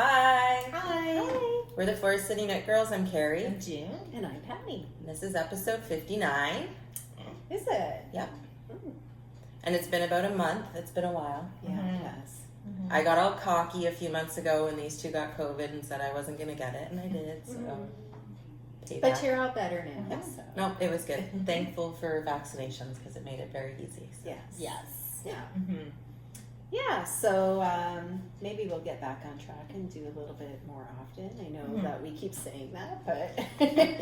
Hi. Hi. We're the Forest City Knit Girls. I'm Carrie. I'm June. And I'm Patty. This is episode 59. Is it? Yep. And it's been about a month. It's been a while. Yeah, it has. I got all cocky a few months ago when these two got COVID and said I wasn't going to get it, and I did. So, payback. But you're all better now. Yeah. So. No, it was good. Thankful for vaccinations because it made it very easy. So. Yes. Yeah. Yeah, so maybe we'll get back on track and do a little bit more often. I know that we keep saying that, but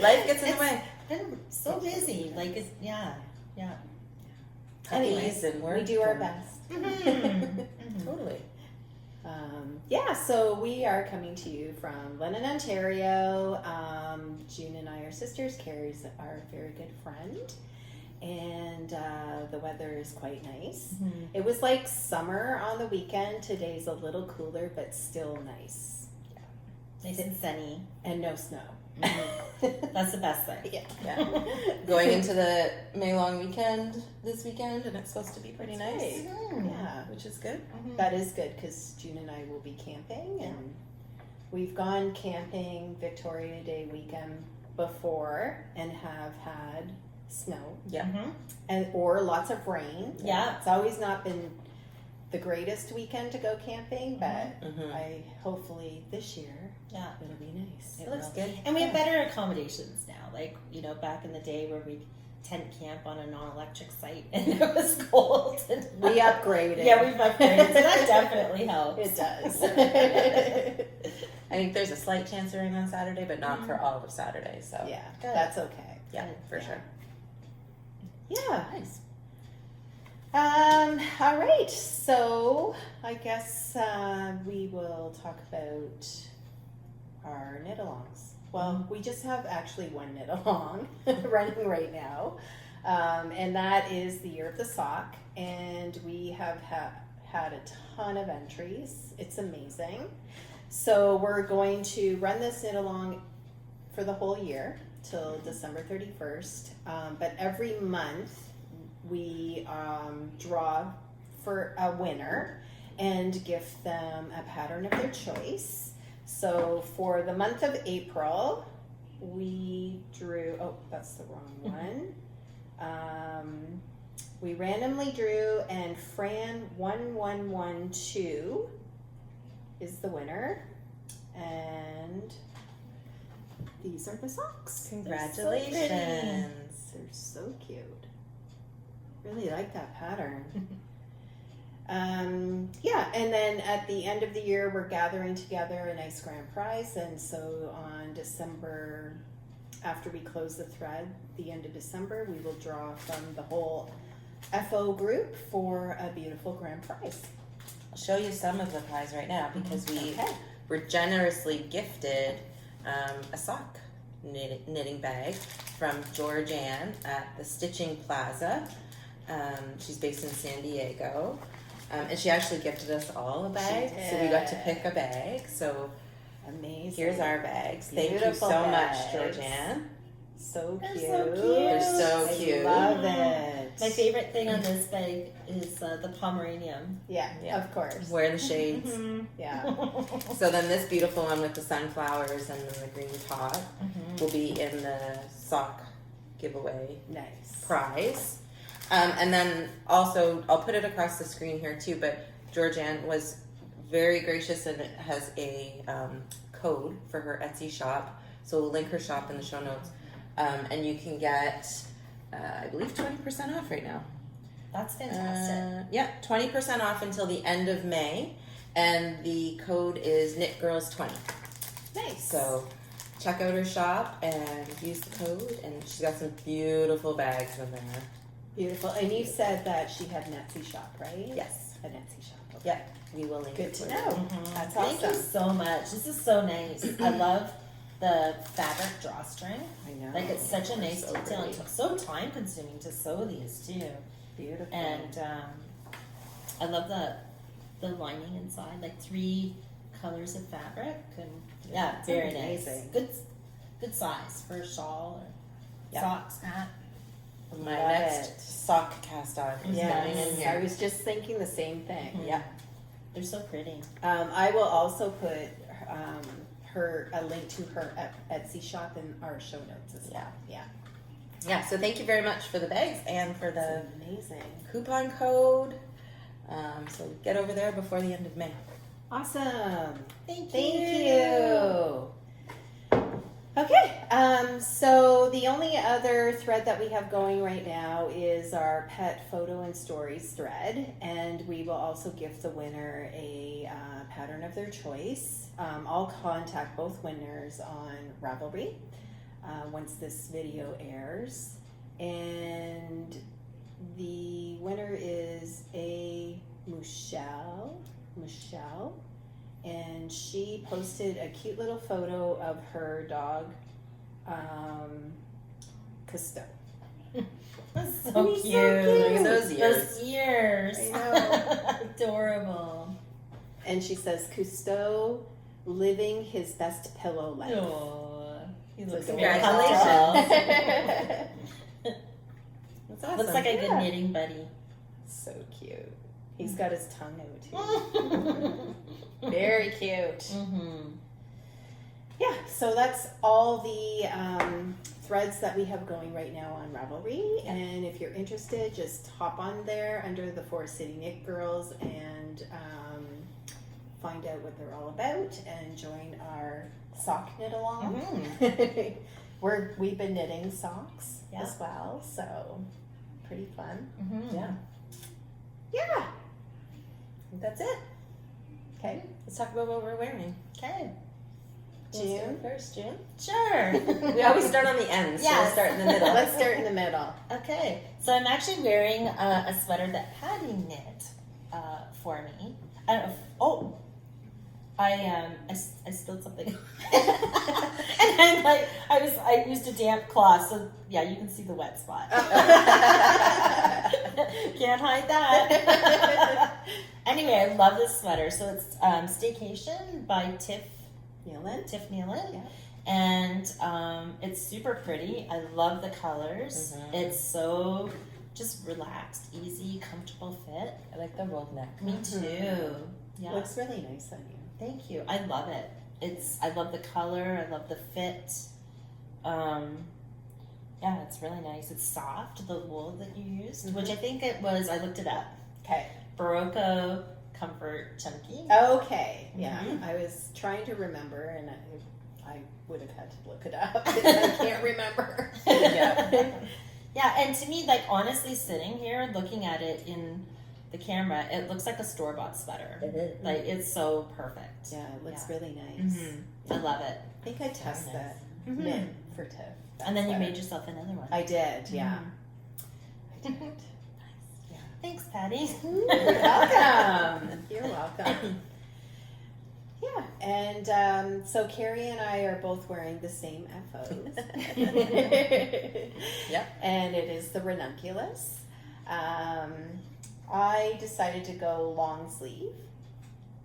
life gets in the way. Been so busy, like it's Anyways, and we do our best. Totally. So we are coming to you from London, Ontario. June and I are sisters. Carrie's our very good friend. And the weather is quite nice. It was like summer on the weekend. Today's a little cooler, but still nice. nice and sunny. And no snow. That's the best thing. Yeah. Going into the May long weekend this weekend, and it's supposed to be pretty nice. Right. Yeah. Which is good. That is good because June and I will be camping, and we've gone camping Victoria Day weekend before and have had snow and or lots of rain. Yeah. It's always not been the greatest weekend to go camping, but I hopefully this year it'll be nice. It looks good. And we have better accommodations now. Like, back in the day where we tent camp on a non-electric site and it was cold. And We upgraded. Yeah, we've upgraded. So that definitely helps. It does. I think there's a slight chance of rain on Saturday, but not for all of Saturday. So Yeah, Good. that's okay. yeah, for sure. Yeah. Nice. All right, so I guess we will talk about our knit-alongs. Well, we just have actually one knit-along running right now, and that is the Year of the Sock, and we have had a ton of entries. It's amazing. So we're going to run this knit-along for the whole year till December 31st, but every month we draw for a winner and gift them a pattern of their choice. So for the month of April, we drew, that's the wrong one. We randomly drew, and Fran 1112 is the winner. And these are the socks. Congratulations. They're so cute. Really like that pattern. And then at the end of the year, we're gathering together a nice grand prize. And so on December, after we close the thread, the end of December, we will draw from the whole FO group for a beautiful grand prize. I'll show you some of the pies right now because we were generously gifted a sock knitting bag from George Ann at the Stitching Plaza. She's based in San Diego. And she actually gifted us all a bag. So we got to pick a bag. So amazing. Here's our bags. Thank you Beautiful so bags. much, George Ann. So They're cute. so cute. They're so cute. I love it. My favorite thing on this bag is the Pomeranian. Yeah, of course. Wearing the shades. Yeah. So then this beautiful one with the sunflowers and then the green top will be in the sock giveaway Nice. prize. And then also, I'll put it across the screen here too, but Georgianne was very gracious and has a code for her Etsy shop. So we'll link her shop in the show notes. And you can get, I believe, 20% off right now. That's fantastic. 20% off until the end of May. And the code is KnitGirls20. Nice. So check out her shop and use the code. And she's got some beautiful bags in there. Beautiful. And you said that she had an Etsy shop, right? Yes. An Etsy shop. Okay. Yeah, we will link Good it to for know. you. That's Thank you awesome. so much. This is so nice. I love the fabric drawstring. I know. Like, it's such a nice So detail. pretty. It's so time consuming to sew these too. Beautiful. And I love the lining inside, like 3 colors of fabric, and very amazing. nice. Good size for a shawl or socks, hat. My Love next it. sock cast on is going in Yes. here. I was just thinking the same thing. Yeah. They're so pretty. I will also put a link to her Etsy shop in our show notes as well. Yeah, so thank you very much for the bags and for the That's amazing. coupon code. So get over there before the end of May. Awesome. Thank you. Okay, so the only other thread that we have going right now is our pet photo and stories thread, and we will also give the winner a pattern of their choice. I'll contact both winners on Ravelry once this video airs, and the winner is a Michelle, and she posted a cute little photo of her dog, Cousteau. That's so He's cute. so cute. Look at those ears. Those ears. I know. Adorable. And she says, Cousteau living his best pillow life. Oh, he So looks congratulations. very That's awesome. Looks like a good Yeah. knitting buddy. So cute. He's got his tongue out too. Very cute. Mm-hmm. Yeah, so that's all the threads that we have going right now on Ravelry. And if you're interested, just hop on there under the Forest City Knit Girls and find out what they're all about and join our sock knit along. Mm-hmm. We've been knitting socks Yeah. as well, so pretty fun. Mm-hmm. Yeah, Yeah. I think that's it. Okay. Let's talk about what we're wearing. Okay. June. First, June. Sure. We always start on the end, so we'll Yes. start in the middle. Let's start in the middle. Okay, so I'm actually wearing a sweater that Patty knit for me. I don't know. I spilled something, and I'm like, I used a damp cloth, so yeah, you can see the wet spot. Can't hide that. Anyway, I love this sweater. So it's Staycation by Tiff Nealon. Yeah. And it's super pretty. I love the colors. Mhm. It's so just relaxed, easy, comfortable fit. I like the rolled neck. Me too. Yeah. Looks really nice on you. Thank you. I love it. I love the color. I love the fit. Yeah, it's really nice. It's soft, the wool that you used, which I think it was, I looked it up. Okay. Barocco Comfort Chunky. Okay. Yeah. Mhm. I was trying to remember, and I would have had to look it up because I can't remember. Yeah. Yeah, and to me, like, honestly, sitting here looking at it in the camera, it looks like a store-bought sweater. Like, it's so perfect. Yeah, it looks Yeah. really nice. Mm-hmm. I love it. I think I tested Very that nice. knit for Tiff. And then you That's made yourself another one. I did, yeah. Mhm. I did. Thanks, Patty. You're welcome. You're welcome. Yeah, and so Carrie and I are both wearing the same FOs. Yep. And it is the ranunculus. I decided to go long sleeve,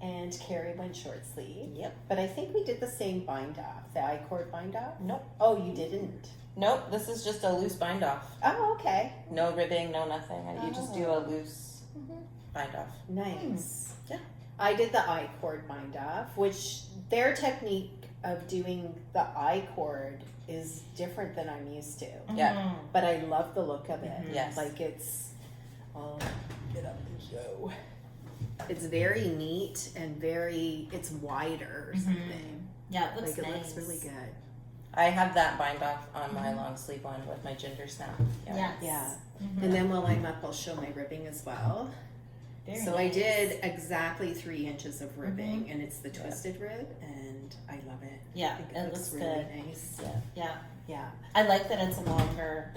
and Carrie went short sleeve. Yep. But I think we did the same bind off, the I-cord bind off. Nope. Oh, you didn't? Nope, this is just a loose bind off. Oh, okay. No ribbing, no nothing. You just do a Oh. loose bind off. Nice. Yeah. I did the I-cord bind off, which their technique of doing the I-cord is different than I'm used to. Yeah. Mhm. But I love the look of it. Yes. Like I'll get up and show. It's very neat and it's wider or Mhm. something. Yeah, it looks Like it nice. looks really good. I have that bind off on my long sleeve one with my ginger snap. Yes. Yeah. Mhm. And then while I'm up, I'll show my ribbing as well. Very So I nice. did exactly 3 inches of ribbing, and it's the twisted rib, and I love it. Yeah, I think it looks really good. nice. Yeah. Yeah. I like that it's a longer.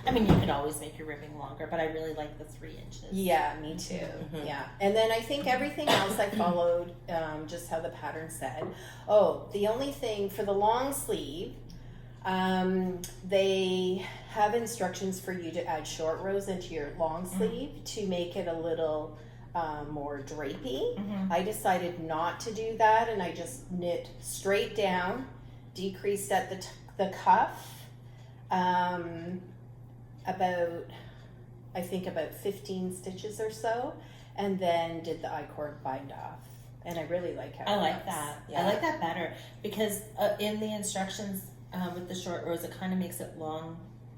I mean, you could always make your ribbing longer, but I really like the 3 inches. Yeah, me too. Mhm. Yeah. And then I think everything else I followed just how the pattern said. Oh, the only thing for the long sleeve, they have instructions for you to add short rows into your long sleeve to make it a little more drapey. Mhm. I decided not to do that, and I just knit straight down, decreased at the cuff, about 15 stitches or so, and then did the I-cord bind off And I really like how I it like looks. that. Yeah. I like that better because in the instructions with the short rows, it kind of makes it long,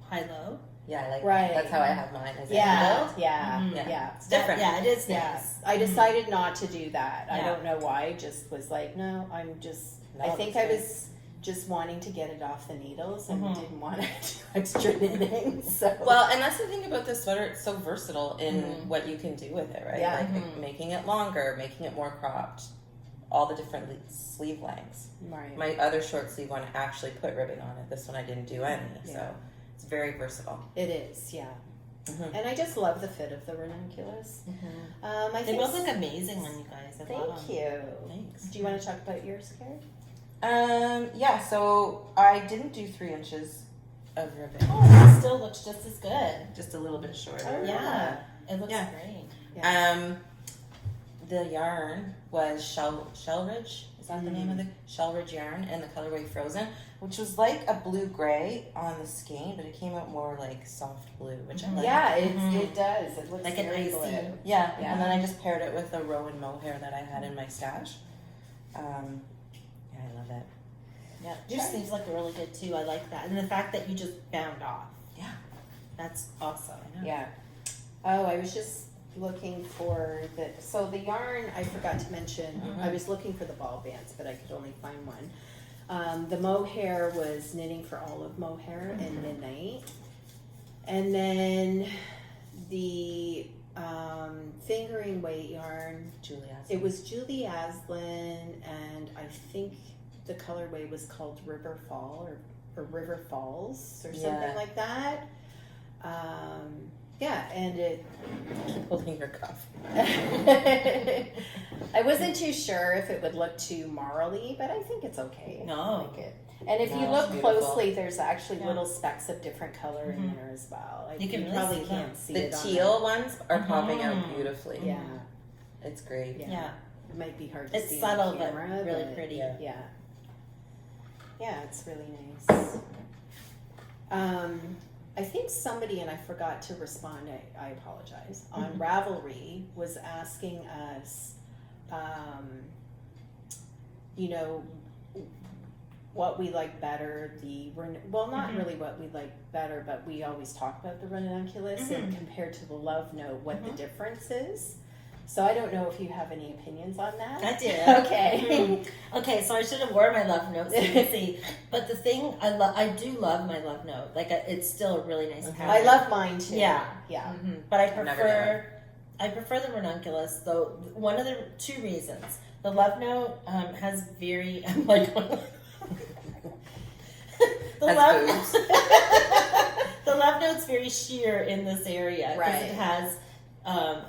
high, low. Yeah, I like Right. that. That's how I have mine. Is Yeah, it yeah, Mhm. yeah. It's different. Yeah, it is Yeah, nice. I decided not to do that. I Yeah. don't know why. I just was like, no, I'm just. I No, think that's I was just wanting to get it off the needles and Mhm. didn't want to do extra knitting. So Well, and that's the thing about this sweater. It's so versatile in Mhm. what you can do with it, right? Yeah. Like Mhm. making it longer, making it more cropped, all the different sleeve lengths. right. My other short sleeve one actually put ribbing on it. This one I didn't do any, Yeah. so it's very versatile. It is, yeah. Mhm. And I just love the fit of the ranunculus. I They think. both look amazing on you guys. I love Thank them. you. Thanks. Do you want to talk about yours, Carrie? Yeah. So I didn't do 3 inches of ribbon. Oh, that still looks just as good. Just a little bit shorter. Oh, Yeah, it looks Yeah. great. The yarn was Shellridge. Is that the name of the Shellridge yarn? And the colorway Frozen, which was like a blue gray on the skein, but it came out more like soft blue, which I like. Yeah, Mhm. it does. It looks Like an very icy. blue. Yeah, Yeah. and then I just paired it with a rowan mohair that I had in my stash. Yeah, I love it. Yeah, your sleeves look really good too. I like that, and the fact that you just bound off. Yeah. That's awesome. Yeah. Oh, I was just looking for the yarn I forgot to mention. Mhm. I was looking for the ball bands, but I could only find one. The mohair was knitting for Olive Mohair and Midnight. And then the fingering weight yarn, Julia. it was Julie Aslin, and I think the colorway was called River Fall or River Falls or something Yeah. like that. Yeah, and it. Keep holding your cuff. I wasn't too sure if it would look too marly, but I think it's okay. I No. like it. And if you No, look it's beautiful. closely, there's actually Yeah. little specks of different color in there as well. You can really probably see can't them. see The it on teal ones are popping out Mhm. beautifully. Yeah, It's great. yeah, Yeah, It might be hard to it's see subtle on camera, but really pretty. yeah. Yeah, yeah, it's really nice. I think somebody, and I forgot to respond, I apologize, on Ravelry was asking us, you know, what we like better, not really what we like better, but we always talk about the ranunculus and compared to the love note, what the difference is. So I don't know if you have any opinions on that. I do. Okay. Okay, so I should have worn my love note so you can see. But the thing I do love my love note. Like it's still a really nice pattern. I love mine too. Yeah. Yeah. But I I've never prefer the ranunculus though. One of the 2 reasons. The love note has very I'm like the Has love boobs. the love note's very sheer in this area because Right. it has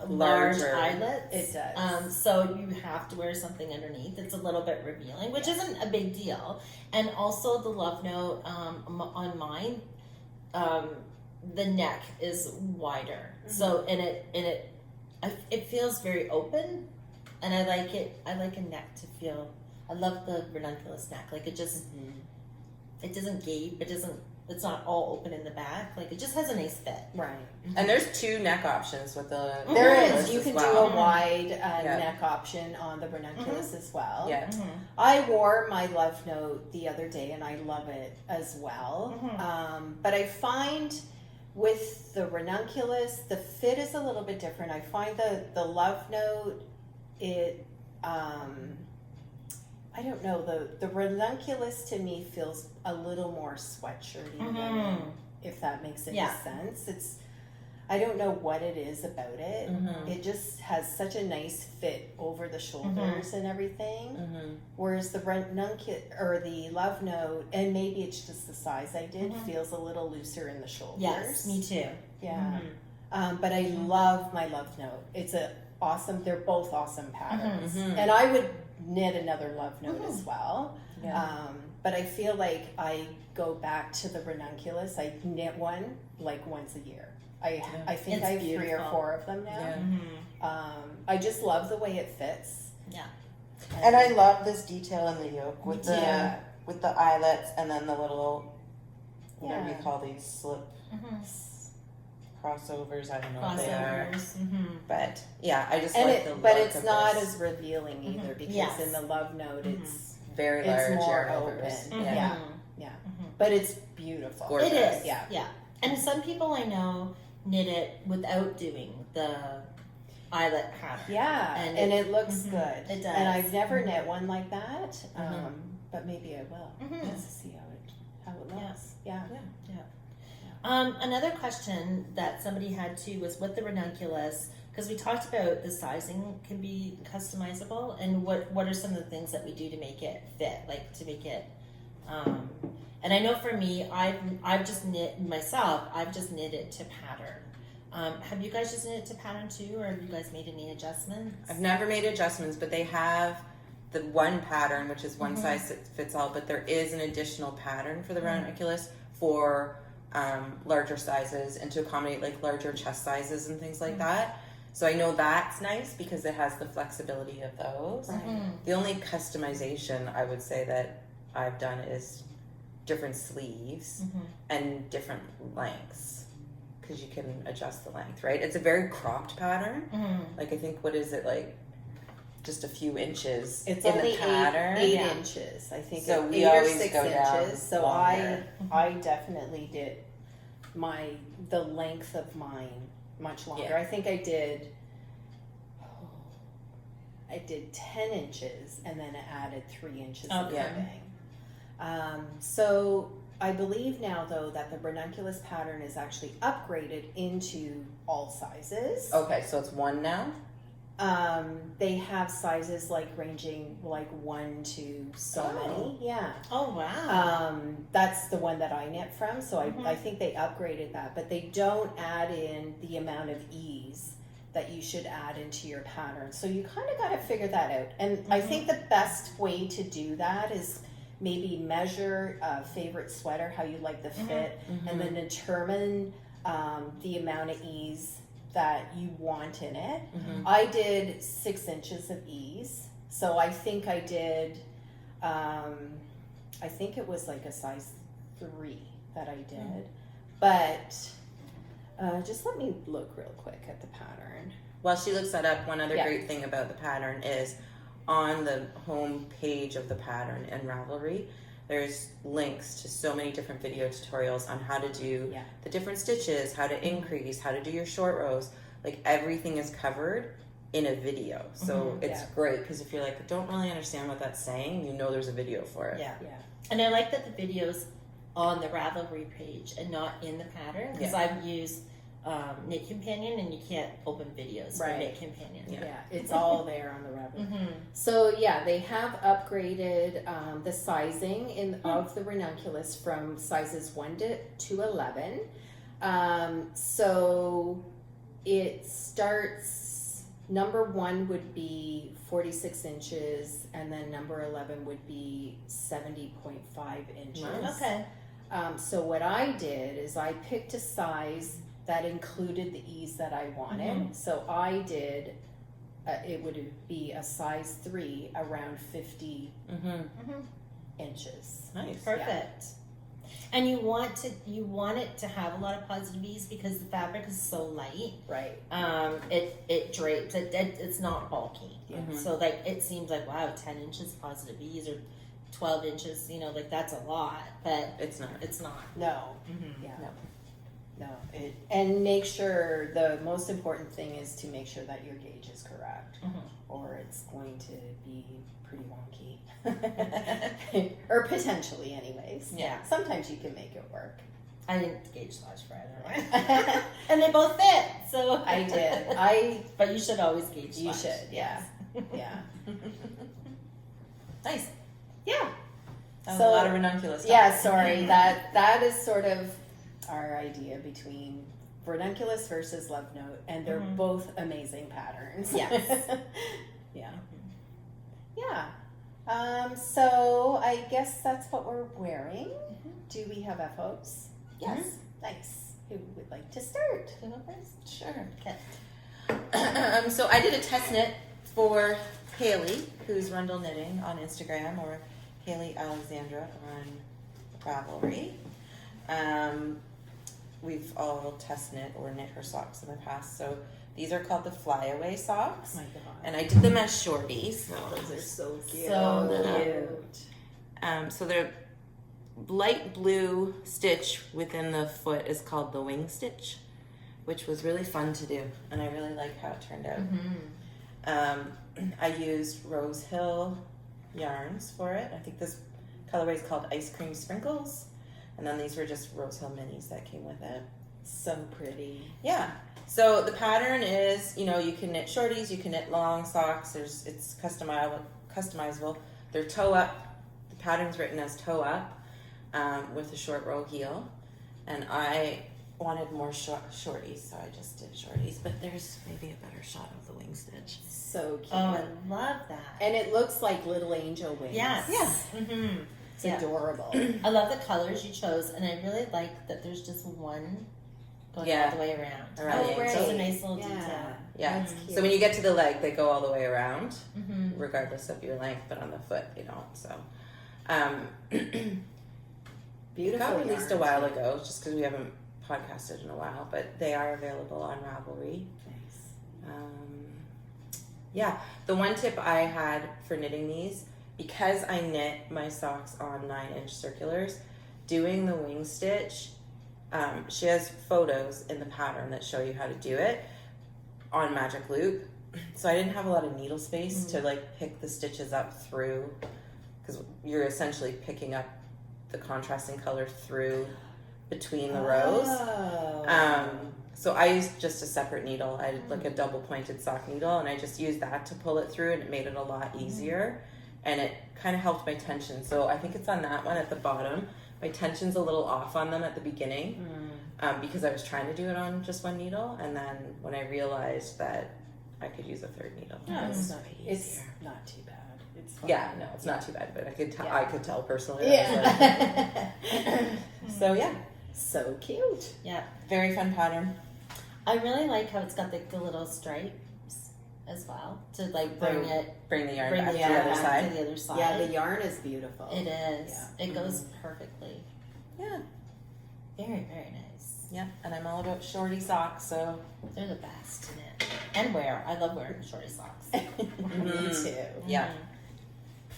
large Larger. eyelets. It does. So you have to wear something underneath. It's a little bit revealing, which isn't a big deal. And also the love note on mine, the neck is wider. So it feels very open, and I like it. I like a neck to feel. I love the ranunculus neck. Like it just, it doesn't gape. It doesn't. It's not all open in the back. Like it just has a nice fit. Right. And there's 2 neck options with the. There ranunculus is. You as can well. do a wide Yeah. neck option on the ranunculus as well. Yeah. I wore my love note the other day and I love it as well. But I find with the ranunculus, the fit is a little bit different. I find the love note, it, I don't know, the ranunculus to me feels a little more sweatshirty linen, if that makes any sense. I don't know what it is about it. It just has such a nice fit over the shoulders and everything. Whereas the ranunculus or the love note, and maybe it's just the size I did, feels a little looser in the shoulders. Yes, me too. Yeah. But I love my love note. It's they're both awesome patterns. And I would knit another love note as well. Yeah. But I feel like I go back to the ranunculus. I knit one like once a year. I think It's I have 3 or beautiful. 4 of them now. Yeah. I just love the way it fits. Yeah. And I love this detail in the yoke with the Yeah. with the eyelets and then the little whatever Yeah. you call these slip crossovers. I don't know what they are. Crossovers. But yeah, I just And like the look but it's of not this. as revealing either because Yes. in the love note it's Very large more yarn open. overs. Yeah. But it's beautiful. Gorgeous. It is. Yeah. Yeah. And some people I know knit it without doing the eyelet pattern. Yeah, And and it- it looks good. It does. And I've never knit one like that, but maybe I will Mhm. just to see how it looks. Yeah. Another question that somebody had too was with the ranunculus, because we talked about the sizing can be customizable, and what are some of the things that we do to make it fit, like to make it. And I know for me, I've just knit myself. I've just knit it to pattern. Have you guys just knit it to pattern too, or have you guys made any adjustments? I've never made adjustments, but they have the one pattern, which is one Mm-hmm. size fits all, but there is an additional pattern for the ranunculus for larger sizes and to accommodate like larger chest sizes and things like Mm-hmm. that. So I know that's nice because it has the flexibility of those. Right. The only customization I would say that I've done is different sleeves and different lengths because you can adjust the length, right? It's a very cropped pattern. Like I think, what is it, like just a few inches It's in only the pattern? eight Yeah. inches, I think. So we 8 or always 6 go down inches. So longer. I definitely did the length of mine much longer. Yeah. I think I did 10 inches and then I added 3 inches of Okay. ribbing. So I believe now though that the ranunculus pattern is actually upgraded into all sizes. Okay, so it's one now? They have sizes like ranging like 1 to so many. Yeah. Oh wow. That's the one that I knit from, so I think they upgraded that, but they don't add in the amount of ease that you should add into your pattern. So you kind of got to figure that out. And I think the best way to do that is maybe measure a favorite sweater, how you like the fit, and then determine the amount of ease that you want in it. I did 6 inches of ease, so I think I did I think it was like a size 3 that I did, but just let me look real quick at the pattern. While she looks that up, one other Yeah. great thing about the pattern is on the home page of the pattern in Ravelry, there's links to so many different video tutorials on how to do the different stitches, how to increase, how to do your short rows. Like everything is covered in a video. So it's great because if you're like, I don't really understand what that's saying, you know there's a video for it. Yeah. And I like that the video's on the Ravelry page and not in the pattern, because I've used Knit Companion and you can't open videos for Knit Companion. Yeah, it's all there on the Ravelry. So yeah, they have upgraded the sizing of the ranunculus from sizes 1 to 11. So it starts, number 1 would be 46 inches, and then number 11 would be 70.5 inches. Okay. So what I did is I picked a size that included the ease that I wanted. So I did, it would be a size 3 around 50 inches. Nice. Perfect. And you want it to have a lot of positive ease because the fabric is so light. Right. It drapes. It's not bulky. Yeah. So like it seems like, wow, 10 inches positive ease or 12 inches, like that's a lot, but It's not. it's not. No. Mm-hmm. Yeah. No. And make sure, the most important thing is to make sure that your gauge is correct, or it's going to be pretty wonky. Or potentially anyways. Yeah. Sometimes you can make it work. I didn't gauge large for either. And they both fit, so. I did. But you should always gauge You large. should, yeah. Yeah. Nice. Yeah. That was So- a lot of ranunculus stuff. Yeah, sorry. That is sort of our idea between ranunculus versus love note, and they're both amazing patterns. Yes. Yeah. Yeah. So I guess that's what we're wearing. Do we have FOs? Yes. Nice. Who would like to start? Do you go first? Sure. Okay. So I did a test knit for Haley, who's Rundle Knitting on Instagram, or Haley Alexandra on Ravelry. we've all test knit or knit her socks in the past. So these are called the flyaway socks. Oh my god. And I did them as shorties. Those are so cute. So cute. So they're light blue stitch within the foot is called the wing stitch, which was really fun to do, and I really like how it turned out. I used Rose Hill yarns for it. I think this colorway is called Ice Cream Sprinkles, and then these were just Rose Hill minis that came with it. So pretty. Yeah. So the pattern is, you can knit shorties, you can knit long socks. It's customizable. They're toe up. The pattern's written as toe up with a short row heel, and I wanted more shorties, so I just did shorties. But there's maybe a better shot of the wing stitch. So cute. Oh, I love that. And it looks like little angel wings. Yes. Yeah. Mm-hmm. It's adorable. I love the colors you chose, and I really like that there's just one going all the way around. Around the It's ankle. a nice little detail. Yeah. That's cute. So when you get to the leg, they go all the way around, Mm-hmm. regardless of your length. But on the foot, they don't. So. Beautiful. Got released a yarn. while ago, just because we haven't podcasted in a while, but they are available on Ravelry. Nice. Yeah, the one tip I had for knitting these, because I knit my socks on 9-inch circulars, doing the wing stitch, she has photos in the pattern that show you how to do it on Magic Loop. So I didn't have a lot of needle space to like pick the stitches up through, because you're essentially picking up the contrasting color through between the rows. Oh. So I used just a separate needle. I had like a double pointed sock needle, and I just used that to pull it through, and it made it a lot easier. And it kind of helped my tension. So I think it's on that one at the bottom. My tension's a little off on them at the beginning because I was trying to do it on just one needle, and then when I realized that I could use a third needle, No, it was way it's easier. not too bad. It's fine. Yeah, no, it's not too bad, but I could tell. Yeah. I could tell personally. Yeah. So yeah, So cute. Yeah. very fun pattern. I really like how it's got the little stripes as well to like bring Bring the yarn bring back the to the yarn other back side. to the other side. Yeah, the yarn is beautiful. It is. Yeah. It goes perfectly. Yeah, Very, very nice. yeah, and I'm all about shorty socks. So They're the best to knit and wear. I love wearing shorty socks. Me too. yeah,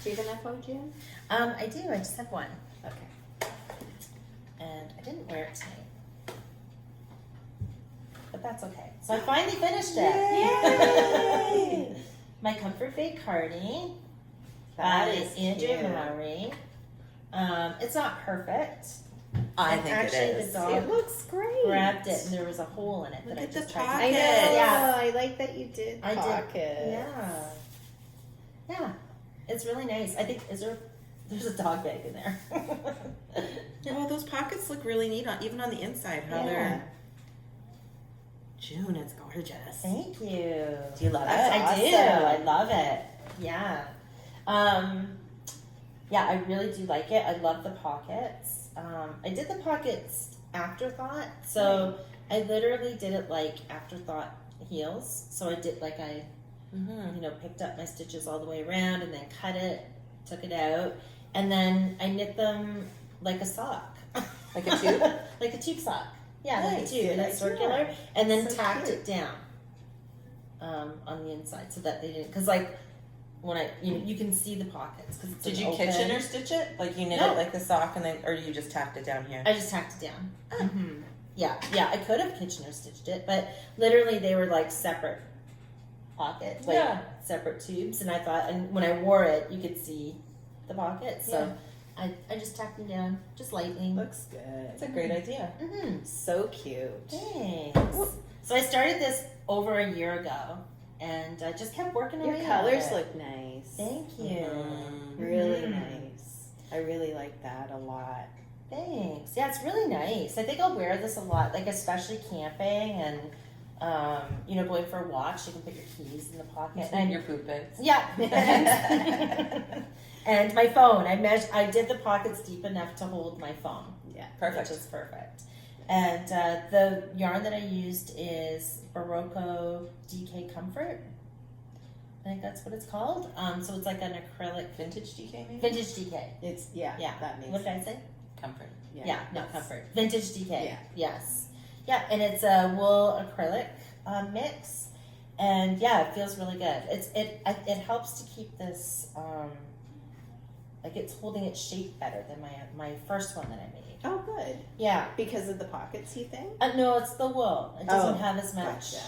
Do you have an FO, June? I do. I just have one, Okay. and I didn't wear it tonight. But that's okay. So I finally finished it. Yay! My Comfort Fade Cardi That by is Andrea cute. Murray. It's not perfect. I And think actually, it is. the dog It looks great. grabbed it, and there was a hole in it Look that I at the just tried to. I pocket. know. Yeah. I like that you did I did. pockets. Yeah, it's really nice. I think there's a dog bag in there. Oh, those pockets look really neat, even on the inside. How they're June, it's gorgeous. Thank you. Do you love it? I do. awesome. I love it. Yeah. Yeah, I really do like it. I love the pockets. I did the pockets afterthought, so I literally did it like afterthought heels. So I did like picked up my stitches all the way around and then cut it, took it out, and then I knit them like a sock. Like a tube? Like a tube sock. Yeah, like a Nice, tube, good and it's idea. circular, and then So tacked cute. it down on the inside so that they didn't. Because like when you can see the pockets. Cause it's Did an you open. kitchen or stitch it? Like you knit No. it like the sock, and then, or you just tacked it down here? I just tacked it down. Oh. Mhm. Yeah. I could have kitchen or stitched it, but literally they were like separate pockets, like Yeah. separate tubes. And I thought, and when I wore it, you could see the pockets. So I just tacked them down, just lightly. Looks good. It's a great idea. Mm-hmm. So cute. Thanks. So I started this over a year ago, and I just kept working Your away. colors at it. look nice. Thank you. Really Mhm. nice. I really like that a lot. Thanks. Yeah, it's really nice. I think I'll wear this a lot, like especially camping and going for a walk. You can put your keys in the pocket. And your poop bits. Yeah. And my phone. I did the pockets deep enough to hold my phone. Yeah. Perfect. Which is perfect. And the yarn that I used is Barocco DK Comfort. I think that's what it's called. So it's like an acrylic Vintage DK maybe? vintage DK. It's Yeah. that makes What did I say? Comfort. Yeah, no, comfort. Vintage DK. Yeah. Yes. Yeah, and it's a wool acrylic mix, and yeah, it feels really good. It helps to keep this like it's holding its shape better than my first one that I made. Oh, good. Yeah. Because of the pockets, you think? No, it's the wool. It doesn't have as much Gotcha.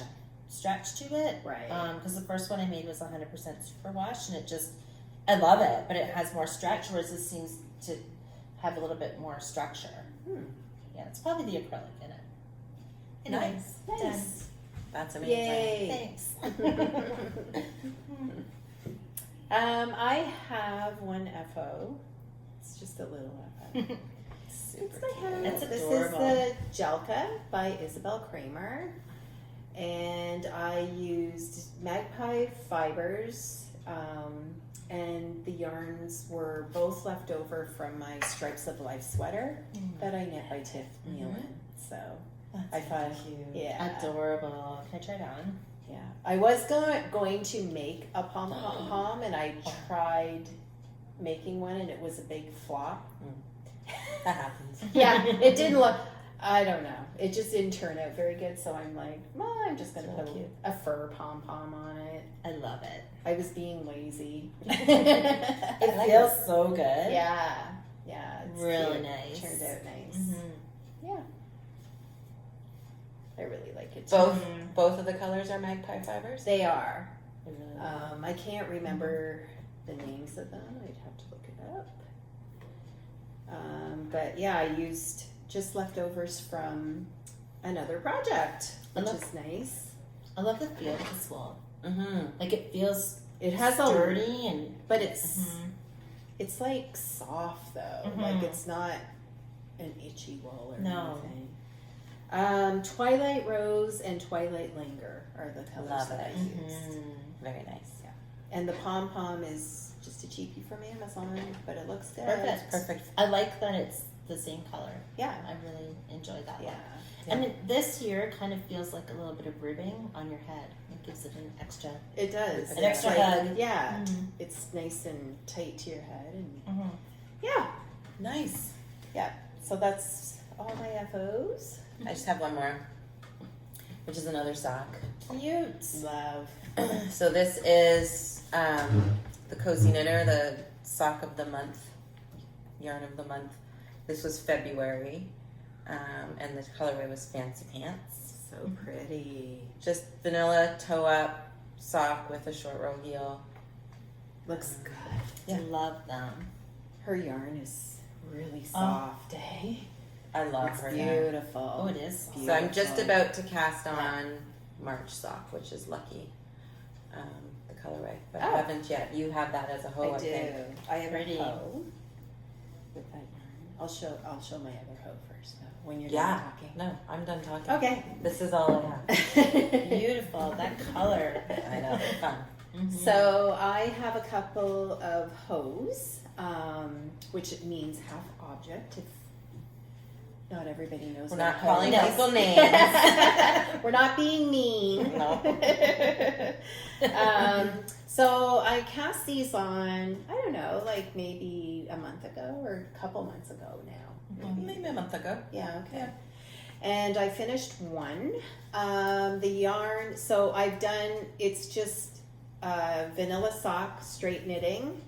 stretch to it. Right. Because the first one I made was 100% superwash, and I love it, but it has more stretch, whereas this seems to have a little bit more structure. Yeah, it's probably the acrylic in it. Anyway, Nice. done. That's amazing. Yay. Thanks. I have one FO. It's just a little FO. Super It's my cute. hat. It's This adorable. is the Jelka by Isabel Kramer. And I used magpie fibers, and the yarns were both left over from my Stripes of Life sweater that I knit by Tiff Nealon. So I thought, yeah, Adorable. Can I try it on? yeah. I was going to make a pom-pom, and I tried making one, and it was a big flop. That happens. Yeah, it didn't look. I don't know. It just didn't turn out very good. So I'm like, well, I'm just gonna So put cute. a fur pom pom on it. I love it. I was being lazy. It feels so good. Yeah, yeah. It's Really cute. nice. Turned out nice. Mhm. Yeah, I really like it too. Both of the colors are magpie fibers. They are. I really love I can't remember the names of them. I'd have to look it up. But yeah, I used just leftovers from another project, which is nice. I love the feel of this wool. Mm-hmm. Like it feels It has sturdy and but it's like soft though. Like it's not an itchy wool or No. anything. Twilight Rose and Twilight Linger are the colors Love that it. I used. Very nice. Yeah. And the pom pom is just a cheapie from Amazon, but it looks good. Perfect. I like that it's the same color. Yeah. I really enjoy that Yeah. one. And this here kind of feels like a little bit of ribbing on your head. It gives it an extra. It does. An extra It's hug. Yeah. Mhm. It's nice and tight to your head. And Mm-hmm. yeah. Nice. Yeah. So that's all my FOs. I just have one more, which is another sock. Cute. Love. So this is the Cozy Knitter, the sock of the month, yarn of the month. This was February, and the colorway was Fancy Pants. So pretty. Just vanilla toe up sock with a short row heel. Looks good. Yeah. Love them. Her yarn is really soft, eh? I love It's her yarn. beautiful. Oh, it is. So I'm just about to cast on March sock, which is Lucky, the colorway, but I haven't yet. You have that as a hoe, I think. I have Pretty. a hoe with that yarn. I'll show my other hoe first though, when you're Yeah. done talking. No, I'm done talking. Okay. This is all I have. Beautiful. That color. I know, fun. Mhm. So I have a couple of hoes, which means half object. If not everybody knows. We're what not a hoe calling is. people names. We're not being mean. No. So I cast these on, I don't know, like maybe a month ago or a couple months ago now. Maybe a month ago. Yeah, okay. And I finished one. The yarn, so I've done, it's just vanilla sock straight knitting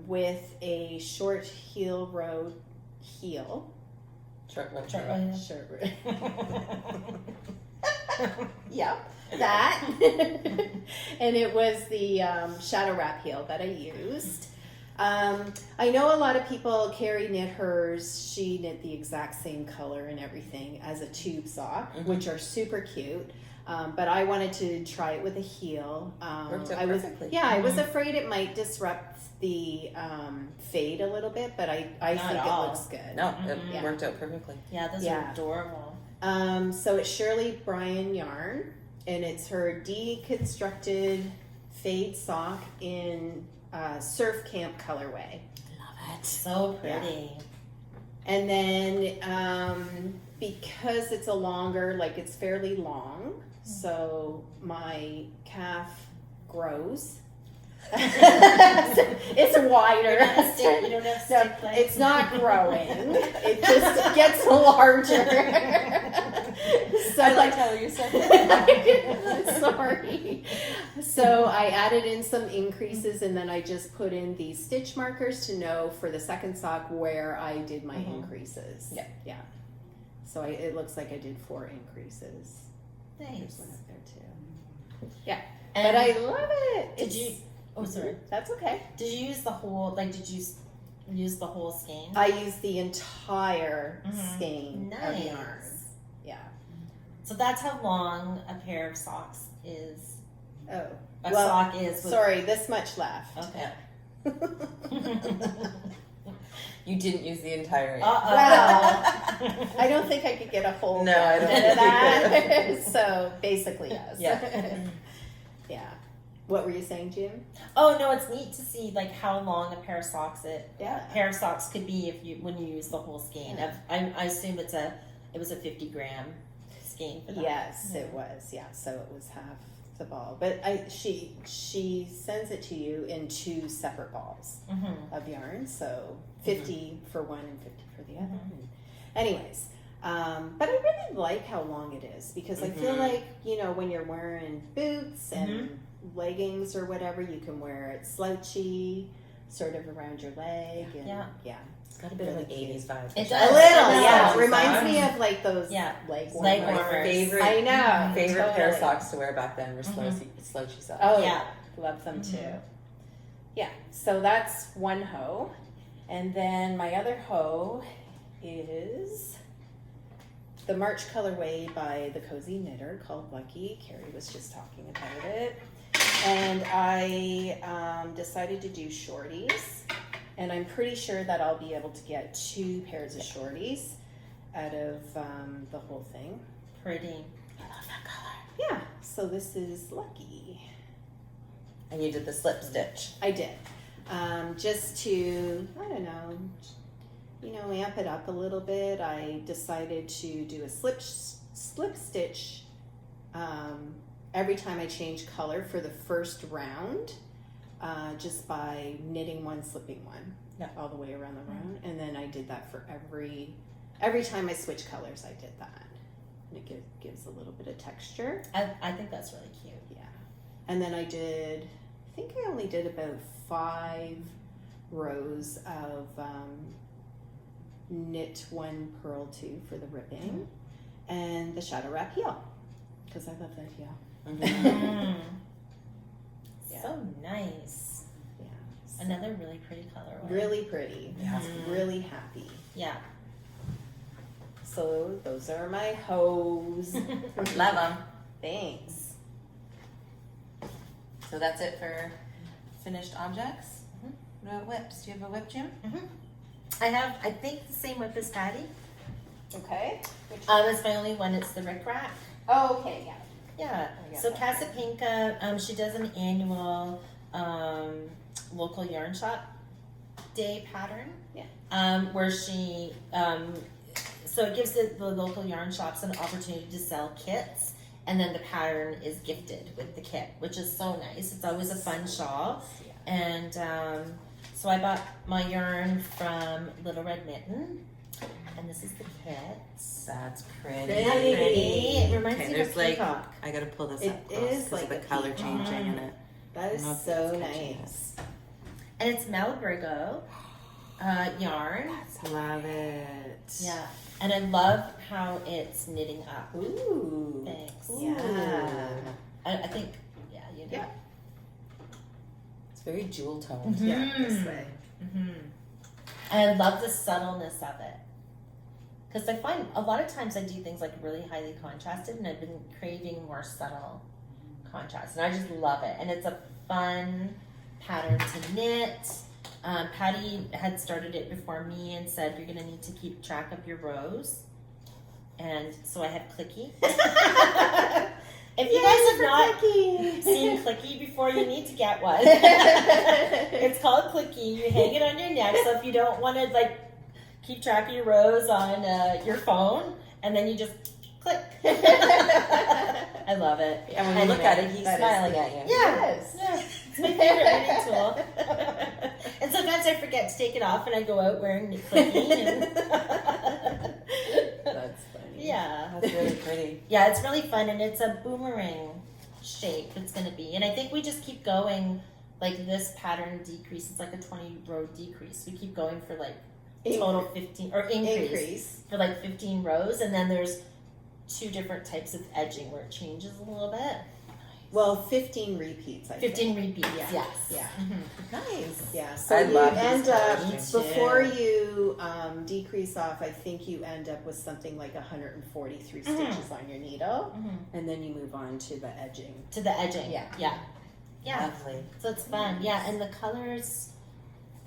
with a short heel row heel. Short row. Short row. Short row. Yep, that. And it was the shadow wrap heel that I used. I know a lot of people, Carrie knit hers, she knit the exact same color and everything as a tube sock, which are super cute. But I wanted to try it with a heel. Worked out I was, perfectly. yeah, I was afraid it might disrupt the fade a little bit, but I Not think at it all. looks good. No, it Yeah. worked out perfectly. Yeah, those Yeah. are adorable. So it's Shirley Bryan yarn, and it's her deconstructed fade sock in surf camp colorway. Love it. So pretty. And then because it's a longer, like it's fairly long, so my calf grows. It's wider. You don't have stick No, legs. it's not growing. It just gets larger. So I liked how you said that. Sorry. So I added in some increases, and then I just put in these stitch markers to know for the second sock where I did my increases. Yeah. Yeah. So it looks like I did 4 increases. There's Nice. one up there too. Yeah. And But I love it. did you? Oh, sorry. That's okay. Did you use the whole? Like, did you use the whole skein? I used the entire Mhm. skein of Nice. yarn. Yeah. So that's how long a pair of socks is. Oh. A Well, sock is. With, Sorry, this much left. Okay. You didn't use the entire. Well, I don't think I could get a whole No, I don't bit of think that. So basically, yes. Yeah. Yeah. What were you saying, Jim? Oh no, it's neat to see like how long a pair of socks Yeah. pair of socks could be if you when you use the whole skein. Yeah. I assume it was a 50-gram skein for that. Yes, Yeah. it was. Yeah, so it was half the ball, but she sends it to you in 2 separate balls Mm-hmm. of yarn, so 50 for one and 50 for the other. Mhm. Anyways, but I really like how long it is because I feel like when you're wearing boots and leggings or whatever, you can wear it slouchy, sort of around your leg, and Yeah. It's got a bit of an 80s vibe. It A does. little, It yeah. does. It reminds me of like those Yeah. leg Leg warmers. warmers. Favorite. I know. Favorite pair of totally. socks to wear back then were slouchy socks. Oh, Yeah. love them Mhm. too. Yeah, so that's one hoe. And then my other hoe is the March colorway by the Cozy Knitter called Lucky. Carrie was just talking about it. And I decided to do shorties. And I'm pretty sure that I'll be able to get 2 pairs of shorties out of the whole thing. Pretty. I love that color. Yeah, so this is Lucky. And you did the slip stitch. I did. Just to, I don't know, amp it up a little bit. I decided to do a slip stitch every time I change color for the first round, just by knitting one, slipping one, all the way around the round. And then I did that for every time I switch colors, I did that. And it gives a little bit of texture. I think that's really cute. Yeah. And then I think I only did about 5 rows of knit 1, purl 2 for the ribbing, and the shadow wrap heel, because I love that heel. Mm. Yeah. So nice. Yeah. So Another really pretty colorway. really pretty. Yeah. Really happy. Yeah. So those are my hoes. Love them. Thanks. So that's it for finished objects. What about whips? Do you have a whip, Jim? I think the same whip as Patty. Okay. Which It's my only one. It's the Rick Rack. Oh, okay. Yeah. Yeah. I got So that. Casapinka, she does an annual local yarn shop day pattern. Yeah. Where she so it gives the local yarn shops an opportunity to sell kits, and then the pattern is gifted with the kit, which is so nice. It's always a fun shawl. Yeah. And so I bought my yarn from Little Red Mitten, and this is the kit. That's pretty. Pretty. It reminds Okay, me there's of a like, peacock. I gotta pull this It up close is because like of the a color peacock. changing in it. That I is don't know if so it's catching nice. And it's Malabrigo yarn. Love it. Yeah. And I love how it's knitting up. Ooh. Thanks. Yeah. I think, yeah, you know. Yeah. It's very jewel toned. Mhm. Yeah, this way. Mm-hmm. And I love the subtleness of it. Because I find a lot of times I do things like really highly contrasted, and I've been craving more subtle contrast. And I just love it. And it's a fun pattern to knit. Patty had started it before me and said, you're going to need to keep track of your rows. And so I have Clicky. If you guys have not seen Clicky before, you need to get one. It's called Clicky. You hang it on your neck. So if you don't want to keep track of your rows on your phone, and then you just click. I love it. And when you look at it, he's That is smiling good. at you. Yeah. Yes. Yeah. It's my favorite knitting tool. And sometimes I forget to take it off and I go out wearing knit clicking. And That's funny. yeah. That's really pretty. Yeah, it's really fun and it's a boomerang shape it's going to be. And I think we just keep going, like this pattern decrease. It's like a 20 row decrease. We keep going for like total 15 or increase for like 15 rows. And then there's 2 different types of edging where it changes a little bit. Well, 15 repeats, I 15 think. repeats, Yeah. yes. Yeah. Nice. Yeah, so I you love these end up, colors. before you decrease off, I think you end up with something like 143 stitches on your needle, and then you move on to the edging. To the edging. Yeah. Yeah. Yeah. Lovely. So it's fun. Yeah, and the colors.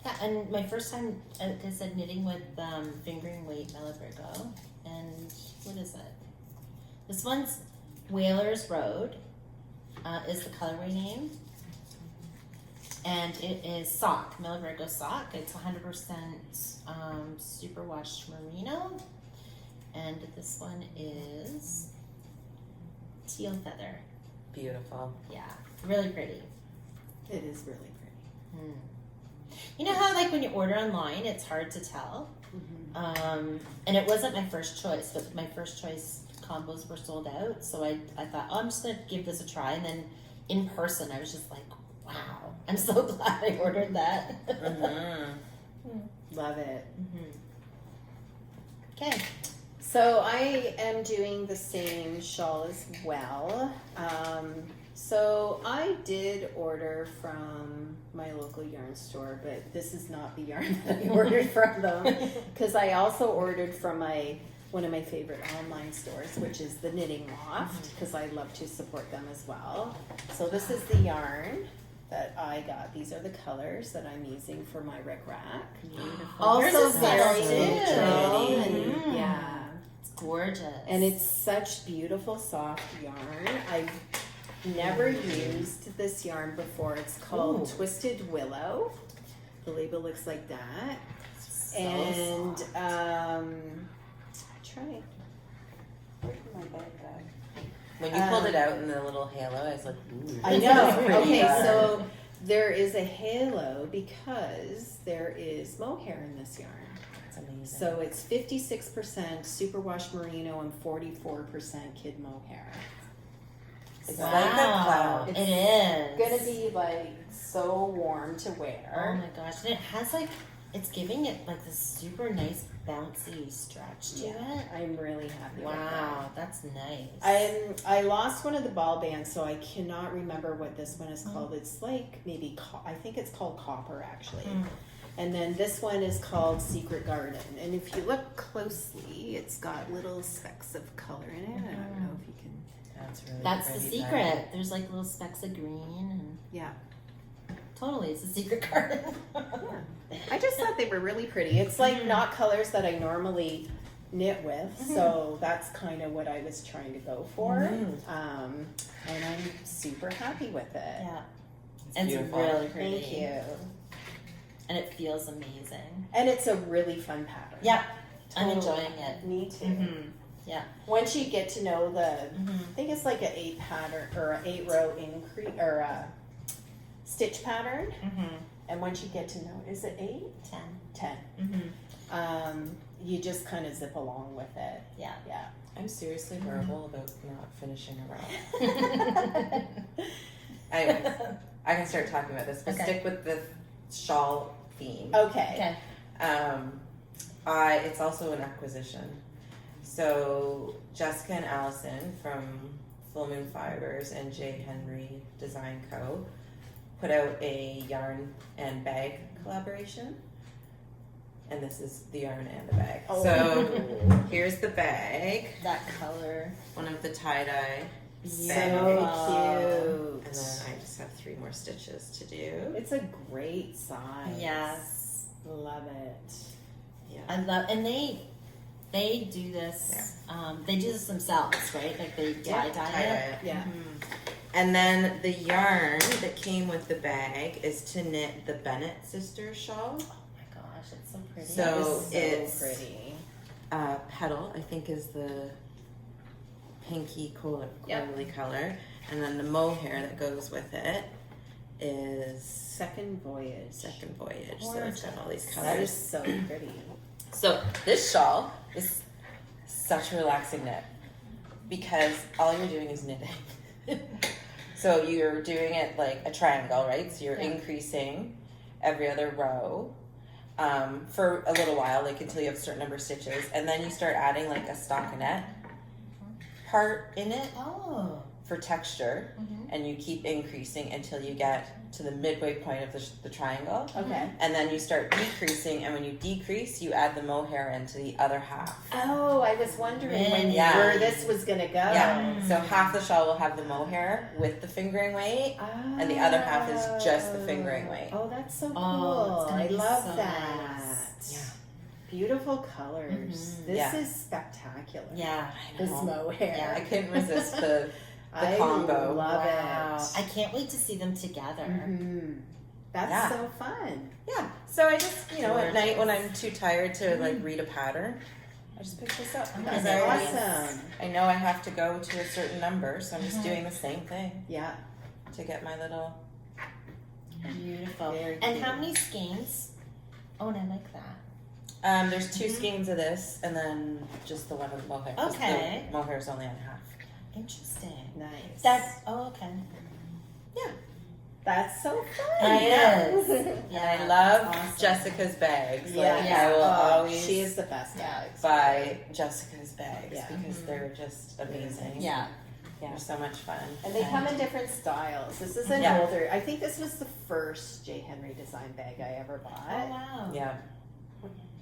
Yeah, and my first time, like I said, knitting with fingering weight Melibrigo. And what is it? This one's Whalers Road. Is the colorway name, and it is Sock, Melibrigo Sock. It's 100% superwash merino, and this one is teal feather. Beautiful. Yeah, really pretty. It is really pretty. You know how like when you order online, it's hard to tell, and it wasn't my first choice, but my first choice combos were sold out, so I thought, oh, I'm just gonna give this a try, and then in person I was just like, wow, I'm so glad I ordered that. Love it. Okay. So I am doing the same shawl as well. So I did order from my local yarn store, but this is not the yarn that I ordered from them, because I also ordered from one of my favorite online stores, which is the Knitting Loft, because I love to support them as well. So this is the yarn that I got. These are the colors that I'm using for my Rick Rack. Beautiful. Also Yours is very so neutral, pretty. and yeah. It's gorgeous. And it's such beautiful soft yarn. I've never used this yarn before. It's called Twisted Willow. The label looks like that. So And soft. try. Where did my bag go? When you pulled it out in the little halo, I was like, ooh. I this know. is pretty Okay, yarn. so there is a halo because there is mohair in this yarn. That's amazing. So it's 56% superwash merino and 44% kid mohair. It's Wow. like a cloud. It is. Gonna be like so warm to Oh wear. my gosh. And it has like, it's giving it like this super nice bouncy stretch to it. I'm really happy with that. Wow, that's nice. I lost one of the ball bands, so I cannot remember what this one is called. It's like maybe, I think it's called Copper actually. And then this one is called Secret Garden. And if you look closely, it's got little specks of color in it. I don't know if you can. That's really That's the pretty secret. yarn. There's like little specks of green and Yeah. totally it's a secret garden. I just thought they were really pretty. It's like not colors that I normally knit with, so that's kind of what I was trying to go for. And I'm super happy with it. Yeah. It's It's beautiful. really pretty. Thank you. And it feels amazing. And it's a really fun pattern. Yeah. I'm Totally. enjoying it. Me too. Yeah. Once you get to know the, I think it's like an 8 pattern or an 8 row increase or a stitch pattern. And once you get to know, is it 8? 10. 10. You just kind of zip along with it. Yeah. Yeah. I'm seriously horrible about not finishing a row. Anyways, I can start talking about this, but Okay. stick with the shawl theme. Okay. It's also an acquisition. So Jessica and Allison from Full Moon Fibers and J. Henry Design Co. put out a yarn and bag collaboration. And this is the yarn and the bag. Oh. So here's the bag. That color. One of the tie-dye So bags. cute. And then I just have 3 more stitches to do. It's a great size. Yes. Love it. Yeah. I love, and they do this. They do this themselves, right? Like they tie-dye it. Tie-dye. Yeah. And then the yarn that came with the bag is to knit the Bennett sisters shawl. Oh my gosh, it's so pretty. So It's it's pretty. Petal, I think, is the pinky Yep. corally color, and then the mohair that goes with it is Second Voyage. Second Voyage. So Gorgeous. it's got all these That is colors. so pretty. So this shawl is such a relaxing knit because all you're doing is knitting. So you're doing it like a triangle, right? So you're increasing every other row for a little while, like until you have a certain number of stitches, and then you start adding like a stockinette part in it Oh. for texture, and you keep increasing until you get to the midway point of the triangle. Okay. And then you start decreasing, and when you decrease, you add the mohair into the other half. Oh, I was wondering Yeah. where this was gonna go. Yeah. So half the shawl will have the mohair with the fingering weight, and the other half is just the fingering weight. Oh, that's so cool. Oh, it's gonna I be love so that. nice. Yeah. Beautiful colors. This Yeah. is spectacular. Yeah. This mohair. Yeah. I couldn't resist the I combo. love Wow. it. I can't wait to see them together. That's Yeah. so fun. Yeah. So I just, at night when I'm too tired to like read a pattern, I just pick this up because That's I already, awesome. I know I have to go to a certain number, so I'm just doing the same thing Yeah. to get my little. Beautiful. Very And cute. how many skeins? Oh, and I like that. There's two skeins of this, and then just the one with mohair. 'cause Okay. The mohair is only on half. Interesting. Nice. Okay. That's so fun. It is. And I love awesome. Jessica's bags. Yeah. Like, I will always She is the best bags. buy Jessica's bags Yeah. because they're just amazing. Yeah. They're so much fun. And they come in different styles. This is an Yeah. older. I think this was the first J. Henry design bag I ever Oh, bought. wow. Yeah.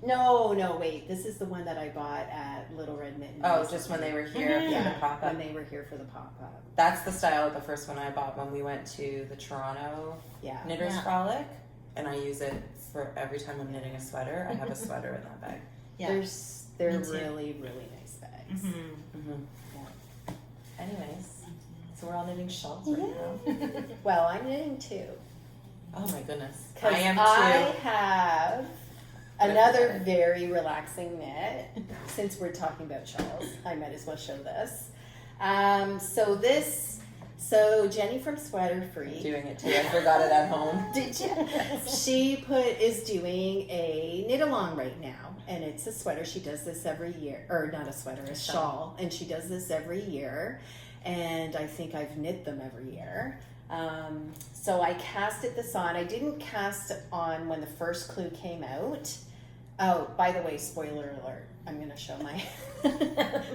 No, wait. This is the one that I bought at Little Red Mitten. Oh, just when they were here Mhm. for the Yeah, pop up. when they were here for the pop up. That's the style of the first one I bought when we went to the Toronto Yeah. Knitters Yeah. Frolic, and I use it for every time I'm knitting a sweater. I have a sweater in that bag. Yeah. They're Me too. really, really nice bags. Mm-hmm. Anyways, so we're all knitting shawls right now. Well, I'm knitting too. Oh my goodness, Because I am too. I have another Good. very relaxing knit. Since we're talking about shawls, I might as well show this. So Jenny from Sweater Free. Doing it too. I forgot it at home. Did you? She is doing a knit along right now, and it's a sweater. She does this every year, or not a sweater, a shawl, and she does this every year. And I think I've knit them every year. So I casted this on. I didn't cast it on when the first clue came out. Oh, by the way, spoiler alert! I'm going to show my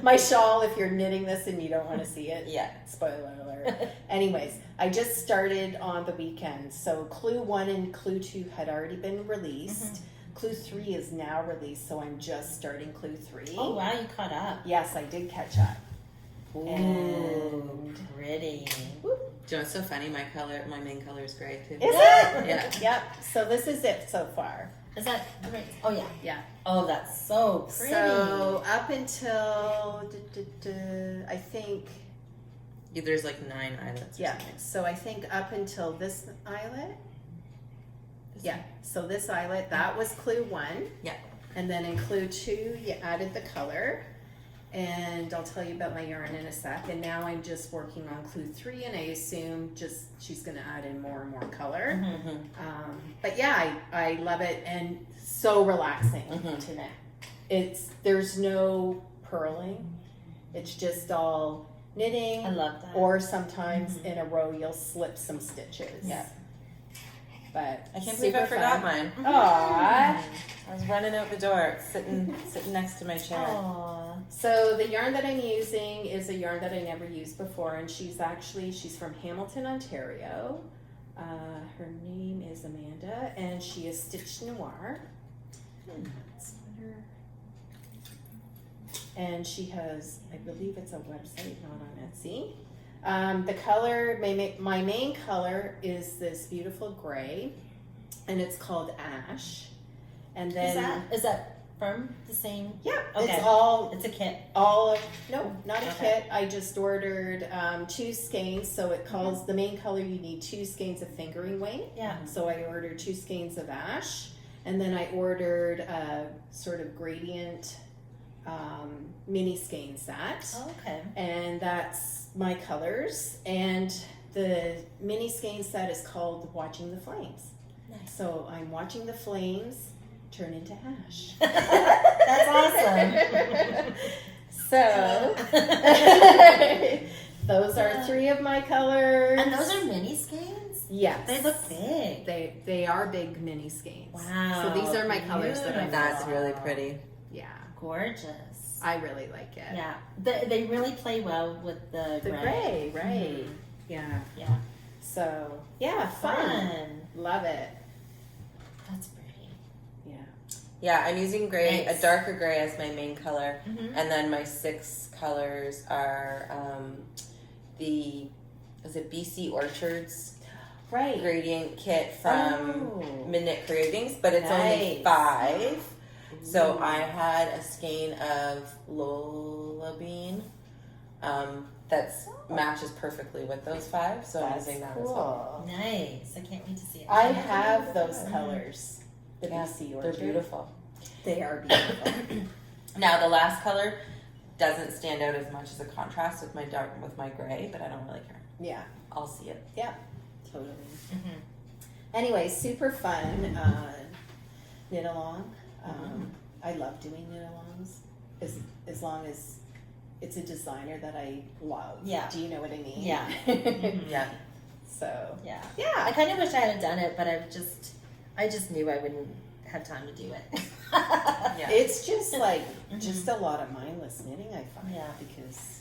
my shawl if you're knitting this and you don't want to see it. Yeah. Spoiler alert. Anyways, I just started on the weekend. So clue 1 and clue 2 had already been released. Clue 3 is now released, so I'm just starting clue 3. Oh, wow, you caught up. Yes, I did catch up. Ooh, And- pretty. Do you know what's so funny? My main color is gray too. Is it? Yeah. Yep. So this is it so far. Is that right? Oh, yeah. Yeah. Oh, that's so pretty. So up until I think There's like 9 eyelets. Or yeah. something. So I think up until this eyelet. Yeah. So this eyelet, that was clue 1. Yeah. And then in clue 2, you added the color. And I'll tell you about my yarn in a sec. And now I'm just working on clue 3, and I assume she's going to add in more and more color. Mm-hmm. But yeah, I love it, and so relaxing to knit. There's no purling. It's just all knitting. I love that. Or sometimes in a row you'll slip some stitches. Yeah. But I can't believe I forgot mine. Aww. I was running out the door, sitting next to my chair. Aw. So the yarn that I'm using is a yarn that I never used before, and she's from Hamilton, Ontario. Her name is Amanda, and she is Stitch Noir. Sweater. And she has, I believe it's a website, not on Etsy. The color, my main color is this beautiful gray, and it's called Ash. And then Is that from the same? yeah, Okay. it's It's a kit. no, not a Okay. kit. I just ordered 2 skeins. So it calls the main color. You need 2 skeins of fingering weight. Yeah. So I ordered 2 skeins of ash, and then I ordered a sort of gradient mini skein set, Oh, okay. and that's my colors. And the mini skein set is called Watching the Flames. Nice. So I'm watching the flames turn into ash. That's awesome. So those are 3 of my colors. And those are mini skeins? Yes. They look big. They are big mini skeins. Wow. So these are my colors that I That's really pretty. Yeah. Gorgeous. I really like it. Yeah. They really play well with the gray, right. Mhm. Yeah. Yeah. So, yeah, fun. Love it. That's pretty. Yeah. Yeah, I'm using gray, Nice. a darker gray as my main color, Mm-hmm. and then my 6 colors are is it BC Orchards Right. gradient kit from Oh. Midnight Cravings, but it's only Nice. 5. So Ooh. I had a skein of Lola Bean that matches perfectly with those 5. So I'm That's using that cool. as well. Nice. I can't wait to see it. I have those Mhm. colors. The Yeah, BC they're Orchard. beautiful. They are beautiful. Now the last color doesn't stand out as much as a contrast with my gray, but I don't really care. Yeah. I'll see it. Totally. Mhm. Anyway, super fun knit along. I love doing knit alongs as long as it's a designer that I love. Yeah. Do you know what I mean? Yeah. Yeah. So Yeah. I yeah, kind of wish I had done it, but I just knew I wouldn't have time to do it. Yeah. it's just like just a lot of mindless knitting. I find Yeah. because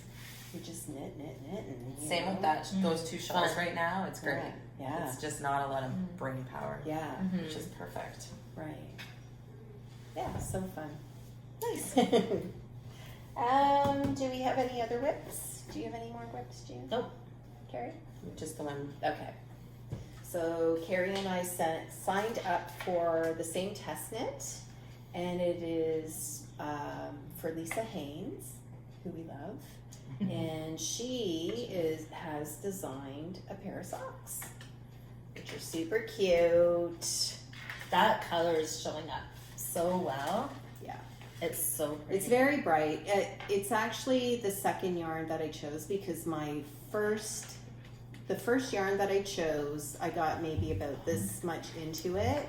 you just knit, and you Same know. with that. Those 2 shawls Fun. right now. It's great. Yeah. It's just not a lot of brain power, Yeah. which is perfect. Right. Yeah. So fun. Nice. Do we have any other whips? Do you have any more whips, June? Nope. Carrie? Just the one. Okay. So Carrie and I signed up for the same test knit, and it is for Lisa Haynes, who we love, and she has designed a pair of socks, which are super cute. That color is showing up so well. Yeah. It's so pretty. It's very bright. It's actually the second yarn that I chose because the first yarn that I chose, I got maybe about this much into it,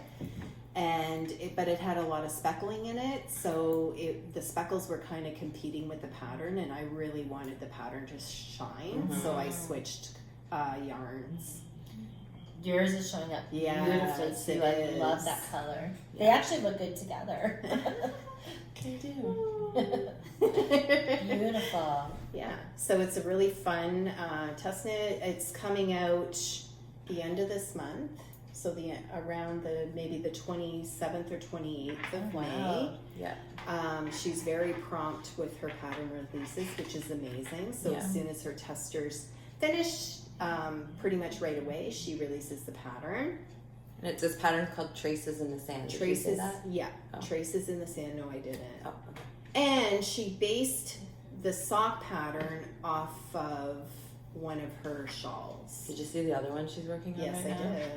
but it had a lot of speckling in it, so the speckles were kind of competing with the pattern, and I really wanted the pattern to shine, so I switched yarns. Yours is showing up beautifully Yes, too. it I love is. that color. They Yeah. actually look good together. They do. Beautiful. Yeah, so it's a really fun test knit. It's coming out the end of this month, so around maybe the 27th or 28th of May. Wow. Yeah. She's very prompt with her pattern releases, which is amazing. So Yeah. as soon as her testers finish, pretty much right away, she releases the pattern. And it's this pattern called Traces in the Sand. Did you say Traces, that? yeah, Oh. Traces in the Sand. No, I didn't. Oh, okay. And she based the sock pattern off of one of her shawls. Did you see the other one she's working on Yes, right I now? did.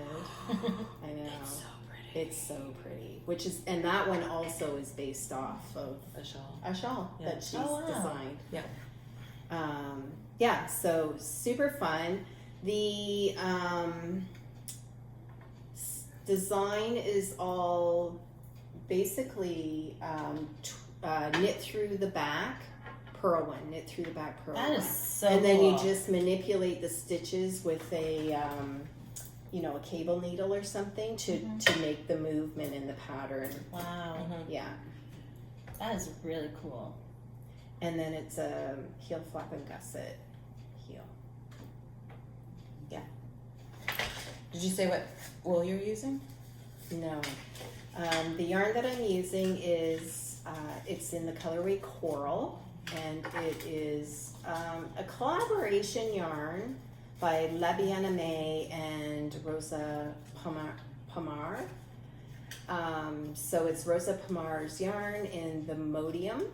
I know. It's so pretty. It's so pretty. And that one also is based off of A shawl. a shawl Yeah. that she's Oh, wow. designed. Yeah. Yeah, so super fun. The design is all basically knit through the back, purl one, knit through the back, purl That one. is so And then cool. you just manipulate the stitches with a a cable needle or something to make the movement in the pattern. Wow. Yeah. That is really cool. And then it's a heel flap and gusset heel. Did you say what wool you're using? No. The yarn that I'm using is, it's in the colorway Coral, and it is a collaboration yarn by La Bien-Aimée and Rosa Pomar. So it's Rosa Pomar's yarn in the Mondim,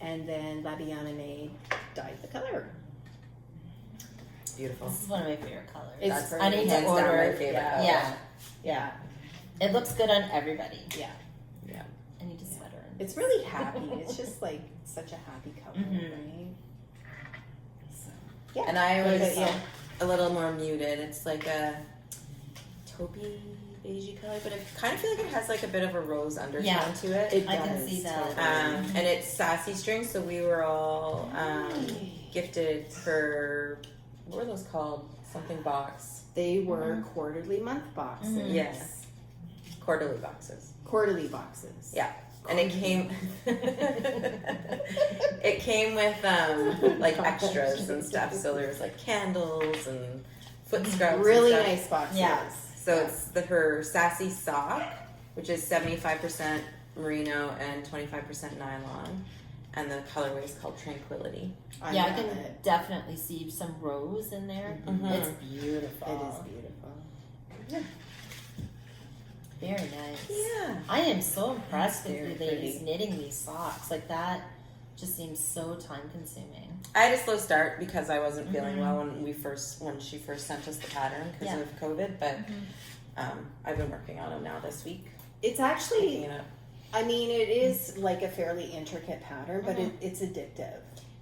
and then La Bien-Aimée dyed the color. Beautiful. This is one of my favorite colors. It's That's pretty. I need to hands down my order. favorite Yeah. color. Yeah. Yeah. It looks good on everybody. Yeah. Yeah. I need a sweater in It's really happy. It's just like such a happy color, right? So, yeah. And I was yeah. a little more muted. It's like a taupey beigey color, but I kind of feel like it has like a bit of a rose undertone to it. It I can does, see that. totally. And it's sassy strings, so we were all gifted for, what were those called? Something box. They were quarterly month boxes. Yes. Quarterly boxes. Quarterly boxes. Yeah. And it came it came with like extras and stuff. So there was like candles and foot scrubs. Really and stuff. nice boxes. Yeah. So it's her sassy sock, which is 75% merino and 25% nylon. And the colorway is called Tranquility. I Yeah, I love can it. definitely see some rose in there. It's beautiful. It is beautiful. Yeah. Very nice. Yeah. I am so impressed with Very you ladies pretty. knitting these socks. Like that just seems so time consuming. I had a slow start because I wasn't feeling well when she first sent us the pattern because of COVID. But I've been working on them now this week. It's Picking actually, it up. I mean, it is like a fairly intricate pattern, but it's addictive.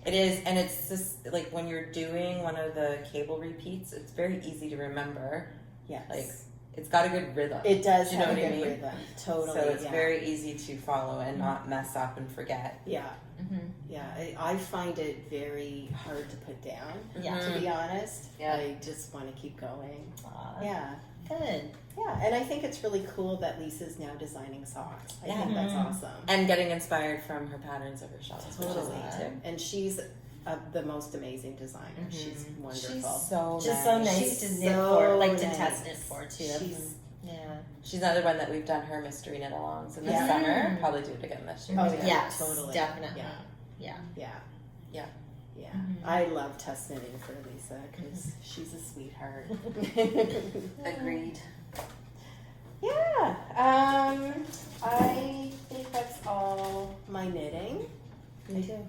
It is, and it's just like when you're doing one of the cable repeats, it's very easy to remember. Yes. Like it's got a good rhythm. It does You know have a what I good mean? rhythm. Totally. So it's yeah. very easy to follow and not mess up and forget. Yeah. Yeah. I find it very hard to put down, Yeah. to be honest. Yeah. I just want to keep going. Aw, Yeah. good. Yeah. And I think it's really cool that Lisa's now designing socks. I Yeah. think that's awesome. And getting inspired from her patterns of her shawls, which is Totally. neat too. And she's the most amazing designer. She's wonderful. She's so Just so nice She's to knit so for, like to nice. test knit for too. She's- Yeah. She's another one that we've done her mystery knit alongs in the Yeah. summer. Probably do it again this year. Oh, too. yeah. Yes, totally. definitely. Yeah. Yeah. Yeah. Yeah. Yeah. I love test knitting for Lisa because she's a sweetheart. Agreed. Yeah. I think that's all my knitting. Me too.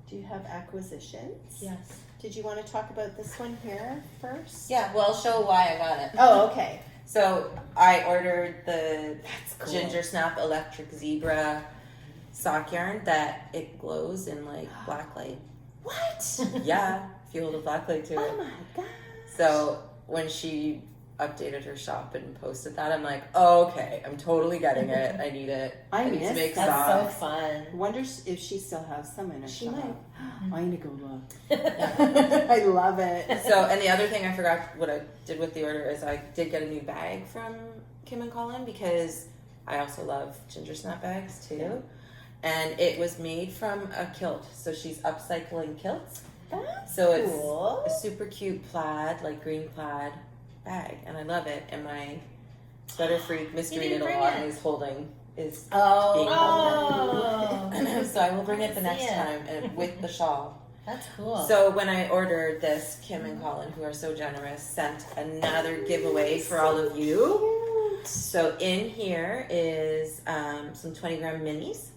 Do you have acquisitions? Yes. Did you want to talk about this one here first? Yeah, well, I'll show why I got it. Oh, okay. So I ordered the That's cool. Ginger Snap Electric Zebra sock yarn that it glows in like black light. What? Yeah, if you hold a black light to it. Oh my god. So when she updated her shop and posted that, I'm like, oh, okay, I'm totally getting it. I need it. I need to missed make that. That's so socks. fun. Wonder if she still has some in her She shop. might. I need to go look. I love it. So, and the other thing I forgot what I did with the order is I did get a new bag from Kim and Colin because I also love ginger snap bags too. Yeah. And it was made from a kilt. So she's upcycling kilts. That's So it's cool. a super cute plaid, like green plaid bag. And I love it. And my Sweater Freak mystery didn't knit bring along it. is holding is Oh, so I will bring it the next See it. time and with the shawl. That's cool. So when I ordered this, Kim and Colin, who are so generous, sent another giveaway for all of you. Cute. So in here is some 20-gram minis.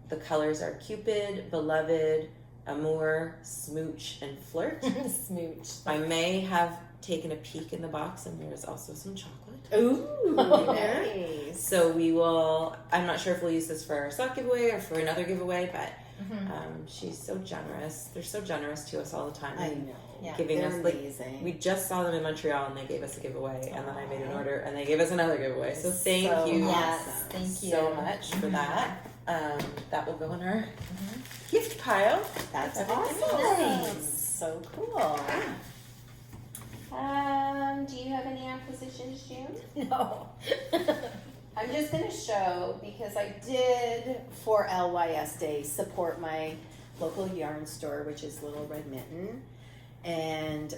The colors are Cupid, Beloved, Amour, Smooch, and Flirt. Smooch. I may have taken a peek in the box, and there is also some chocolate. Ooh, there. nice. So we will. I'm not sure if we'll use this for our sock giveaway or for another giveaway, but she's so generous. They're so generous to us all the time. I know. Yeah. Giving They're us like amazing. we just saw them in Montreal and they gave us a giveaway, and then I made an order and they gave us another giveaway. So thank So you Yes, awesome. thank you so much for that. That will go in our gift pile. That's Everything awesome. nice. So cool. Do you have any acquisitions, June? No. I'm just going to show because I did for LYS Day support my local yarn store, which is Little Red Mitten, and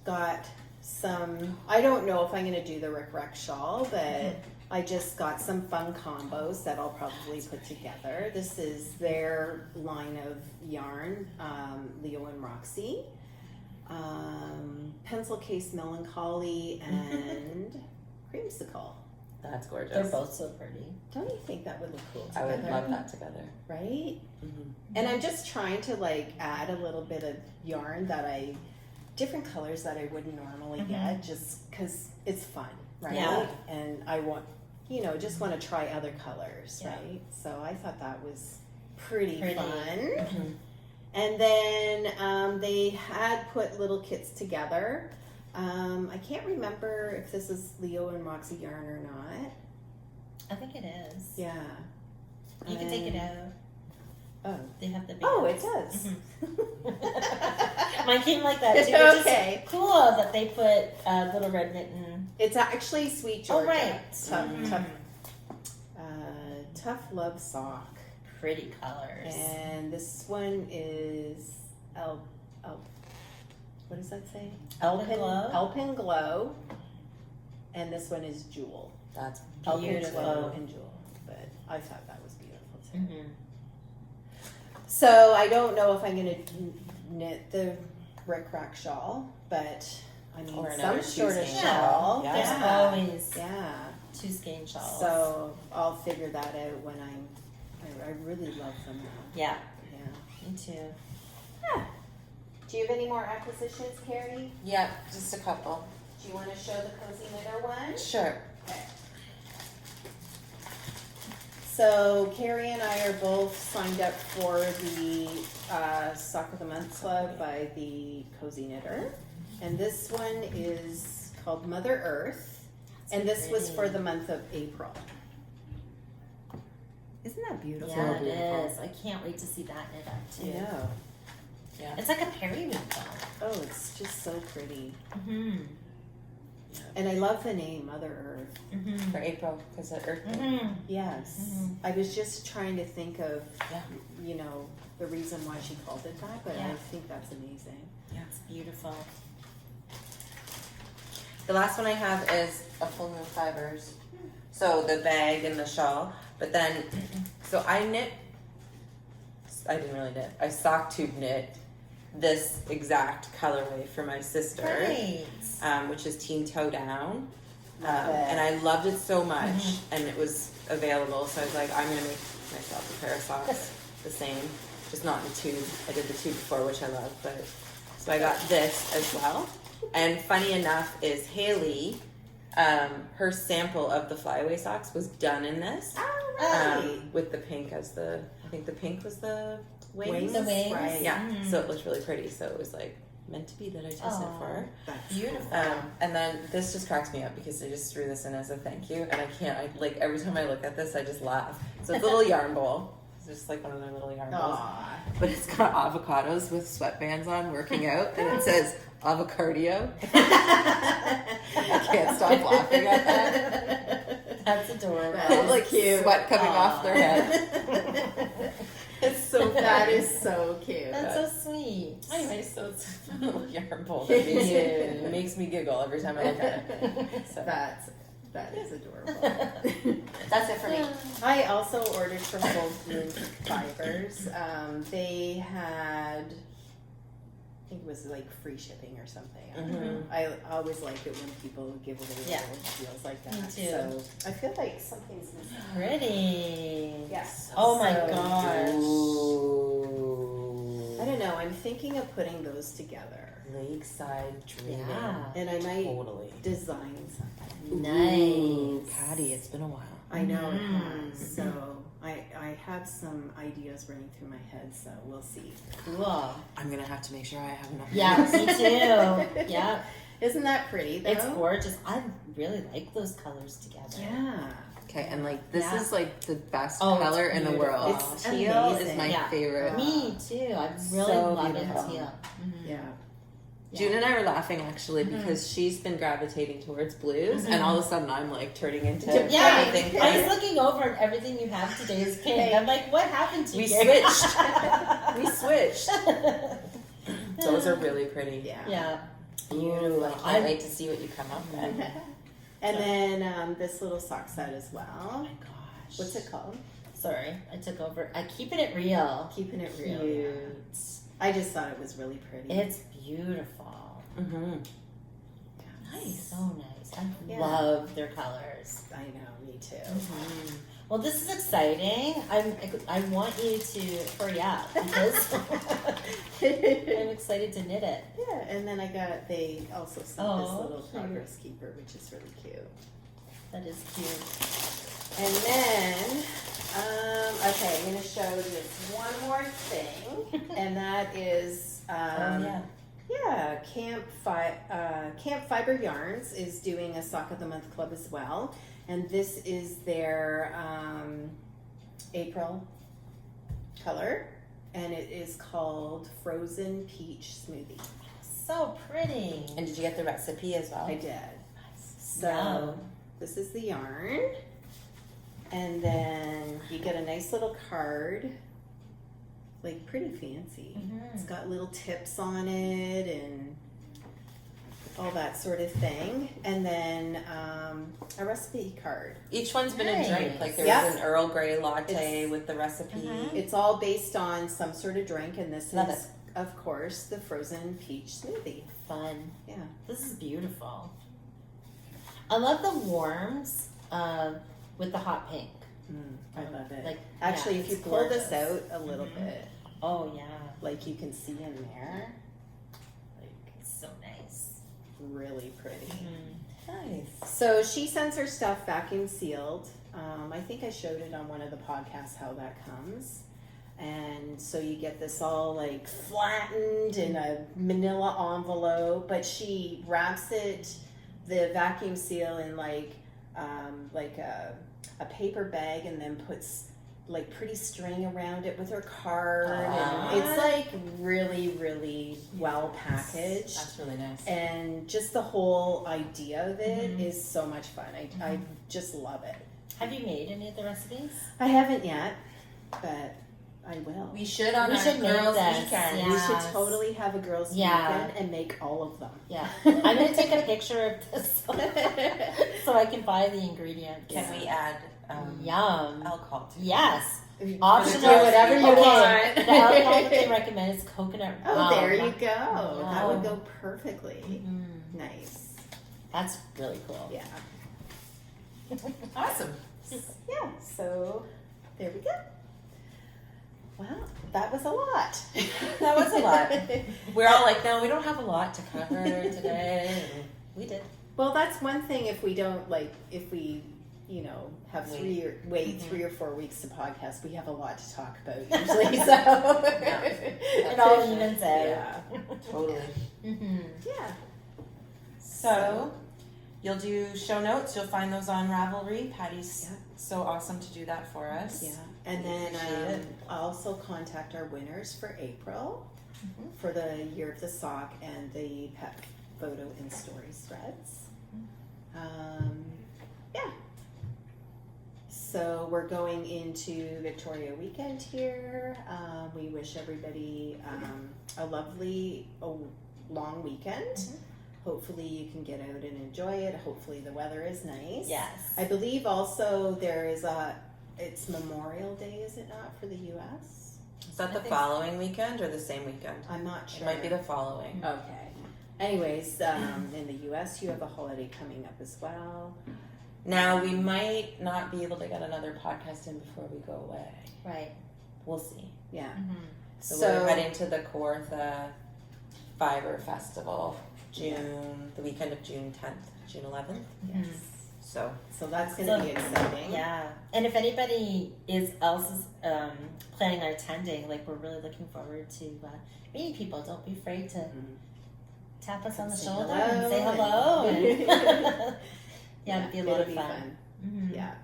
got some. I don't know if I'm going to do the Rick Rack shawl, but I just got some fun combos that I'll probably put together. This is their line of yarn, Leo and Roxy. Pencil Case Melancholy and Creamsicle. That's gorgeous. They're both so pretty. Don't you think that would look cool I together? would love that together. Right? Mm-hmm. And I'm just trying to like add a little bit of yarn different colors that I wouldn't normally get just because it's fun, right? Yeah. And I want, just want to try other colors, Yeah. right? So I thought that was pretty. fun. Mhm. And then they had put little kits together. I can't remember if this is Leo and Moxie yarn or not. I think it is. Yeah. You can take it out. Oh. They have the big Oh, ones. it does. Mine came like that too. Which Okay. is cool that they put little red mitten. It's actually Sweet Oh, Georgia. right. Tough Love Sock. Pretty colors. And this one is what does that say? Alpen Glow. Alpen Glow. And this one is Jewel. That's Alpen Beautiful. Glow and Jewel. But I thought that was beautiful too. Mm-hmm. So I don't know if I'm going to knit the Rick Rack shawl, but I mean Or some another sort of two-skein shawl. shawl. Yeah. There's always Yeah. 2 skein shawls. So I'll figure that out when I really love them now. yeah, Yeah. me too. Do you have any more acquisitions, Carrie? yeah, just a couple. Do you want to show the Cozy Knitter one? Sure. So Carrie and I are both signed up for the Sock of the Month Club by the Cozy Knitter. And this one is called Mother Earth. And this was for the month of April. Isn't that beautiful? Yeah, beautiful. it is. I can't wait to see that knit up I too. know. Yeah. It's like a periwinkle. Oh, it's just so pretty. Mm-hmm. And I love the name Mother Earth. Mm-hmm. For April, because of Earth Day. Mm-hmm. Yes. Mhm. I was just trying to think of, Yeah. the reason why she called it that, but I Yeah. think that's amazing. It's beautiful. The last one I have is a full moon fibers. So the bag and the shawl. But then, so I didn't really knit. I sock tube knit this exact colorway for my sister. Right. Which is Teen Toe Down. Love it. And I loved it so much, and it was available, so I was like, I'm going to make myself a pair of socks the same, just not in the tube. I did the tube before, which I love, but so I got this as well. And funny enough is Haley, her sample of the flyaway socks was done in this, with the pink as I think the pink was the wings. The wings. Right. Yeah, Mhm. so it looked really pretty, so it was like meant to be that I tested Aw. for her. That's Beautiful. And then this just cracks me up because I just threw this in as a thank you, and I can't. Every time I look at this, I just laugh. So it's a little yarn bowl. It's just like one of their little yarn bowls, Aw. but it's got avocados with sweatbands on, working out, and it says avocardio. I can't stop laughing at that. That's adorable. That's Like cute. sweat coming Aw. off their head. It's so that is so cute. That's so sweet. Anyway, so it's a little yarn bowl that makes me giggle every time I look at it. So That is adorable. that's it for me. I also ordered from Full Moon Fibers. They had, I think it was like free shipping or something. I don't know. I always like it when people give away Yeah. little deals like that. Me too. So I feel like something's missing. Pretty. Yes. Oh my So, gosh. Ooh. I don't know. I'm thinking of putting those together. Lakeside dreaming. Yeah. And I might Totally. design something. Nice. Patty, it's been a while. I know it Mhm. has. So I have some ideas running through my head, so we'll see. Cool. I'm gonna have to make sure I have enough. Yeah, me too. Yeah. Isn't that pretty though? It's gorgeous. I really like those colors together. Yeah. Okay, and like this Yeah. is like the best Oh, it's color in the world. beautiful. It's Teal is amazing. my Yeah. favorite. Me too. I really So love beautiful. it teal. Mhm. Yeah. June and I were laughing actually because she's been gravitating towards blues, and all of a sudden I'm like turning into Yeah, everything. I was looking over and everything you have today is pink. I'm like, what happened to We you? switched. We switched. Those are really pretty. Yeah. Yeah. Beautiful. I can't wait to see what you come up with. And then this little sock set as well. Oh my gosh. What's it called? Sorry, I took over. I keeping it real. Keeping it real. Cute. I just thought it was really pretty. It's beautiful. Mm-hmm. Nice. So nice. I Yeah. love their colors. I know, me too. Well, this is exciting. I want you to hurry up because I'm excited to knit it. Yeah, and then they also sent this Oh, little cute. progress keeper, which is really cute. That is cute. And then, okay, I'm going to show just one more thing, and that is, Camp Fiber Yarns is doing a Sock of the Month Club as well, and this is their April color, and it is called Frozen Peach Smoothie. So pretty. And did you get the recipe as well? I did. So this is the yarn, and then you get a nice little card, like pretty fancy. It's got little tips on it and all that sort of thing, and then a recipe card. Each one's been a drink. Like there was an Earl Grey latte with the recipe. It's all based on some sort of drink, and this is, of course, the frozen peach smoothie. Fun. Yeah. This is beautiful. I love the warms with the hot pink. I love it. Like, actually, if you pull this out a little bit, oh yeah, like you can see in there, like it's so nice. Really pretty. Nice. So she sends her stuff vacuum sealed. I think I showed it on one of the podcasts how that comes. And so you get this all like flattened in a manila envelope, but she wraps it, the vacuum seal, in like a paper bag, and then puts like pretty string around it with her card. And it's like really, really well packaged. That's really nice. And just the whole idea of it is so much fun. I just love it. Have you made any of the recipes? I haven't yet, but I will. We should on We our should make girls' this, weekend. yeah. We should totally have a girls' weekend and make all of them. Yeah. I'm going to take a picture of this so I can buy the ingredients. Can we add Yum. alcohol to it? Yes. Do Optional. whatever you want. The alcohol that they recommend is coconut rum. Oh, there you go. Yum. That would go perfectly. Nice. That's really cool. Yeah. Awesome. Yeah, so there we go. Wow, that was a lot. That was a lot. We're all like, no, we don't have a lot to cover today. And we did. Well, that's one thing if we don't, like, if we, you know, have wait 3 or 4 weeks to podcast, we have a lot to talk about usually, so. It all evens out. Yeah. Totally. Yeah. So, you'll do show notes. You'll find those on Ravelry. Patty's so awesome to do that for us. Yeah. And then Appreciate it. I'll also contact our winners for April for the Year of the Sock and the pet photo and story threads. Yeah. So we're going into Victoria weekend here. We wish everybody a lovely long weekend. Hopefully you can get out and enjoy it. Hopefully the weather is nice. Yes. I believe also there is it's Memorial Day, is it not, for the U.S.? Is that the following weekend or the same weekend? I'm not sure. It might be the following. Okay. Anyways, in the U.S. you have a holiday coming up as well. Now, we might not be able to get another podcast in before we go away. Right. We'll see. Yeah. So we're heading to the Kawartha Fiber Festival, the weekend of June 10th, June 11th. Yes. So that's going to be exciting. Yeah. And if anybody else is planning on attending, like, we're really looking forward to meeting people. Don't be afraid to tap us on the shoulder and say hello. And it'd be a lot of fun. Yeah.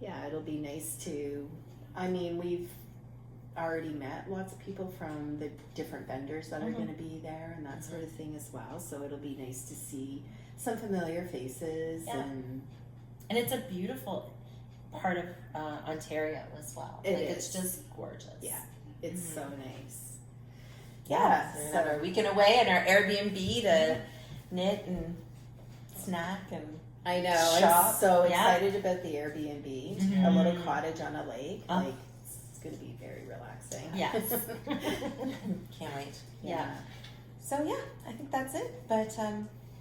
Yeah, it'll be nice to, I mean, we've already met lots of people from the different vendors that are going to be there and that sort of thing as well. So it'll be nice to see some familiar faces. And it's a beautiful part of Ontario as well. It's just gorgeous. Yeah, it's so nice. Yeah, so we have our weekend away and our Airbnb to knit and snack and I know. shop. I'm so excited about the Airbnb. A little cottage on a lake. Like, it's going to be very relaxing. Yes. Can't wait. Yeah. So I think that's it. But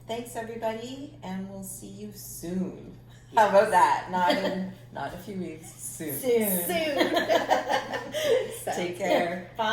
thanks everybody, and we'll see you soon. How about that? Not a few weeks. Soon. Soon. Take care. Bye.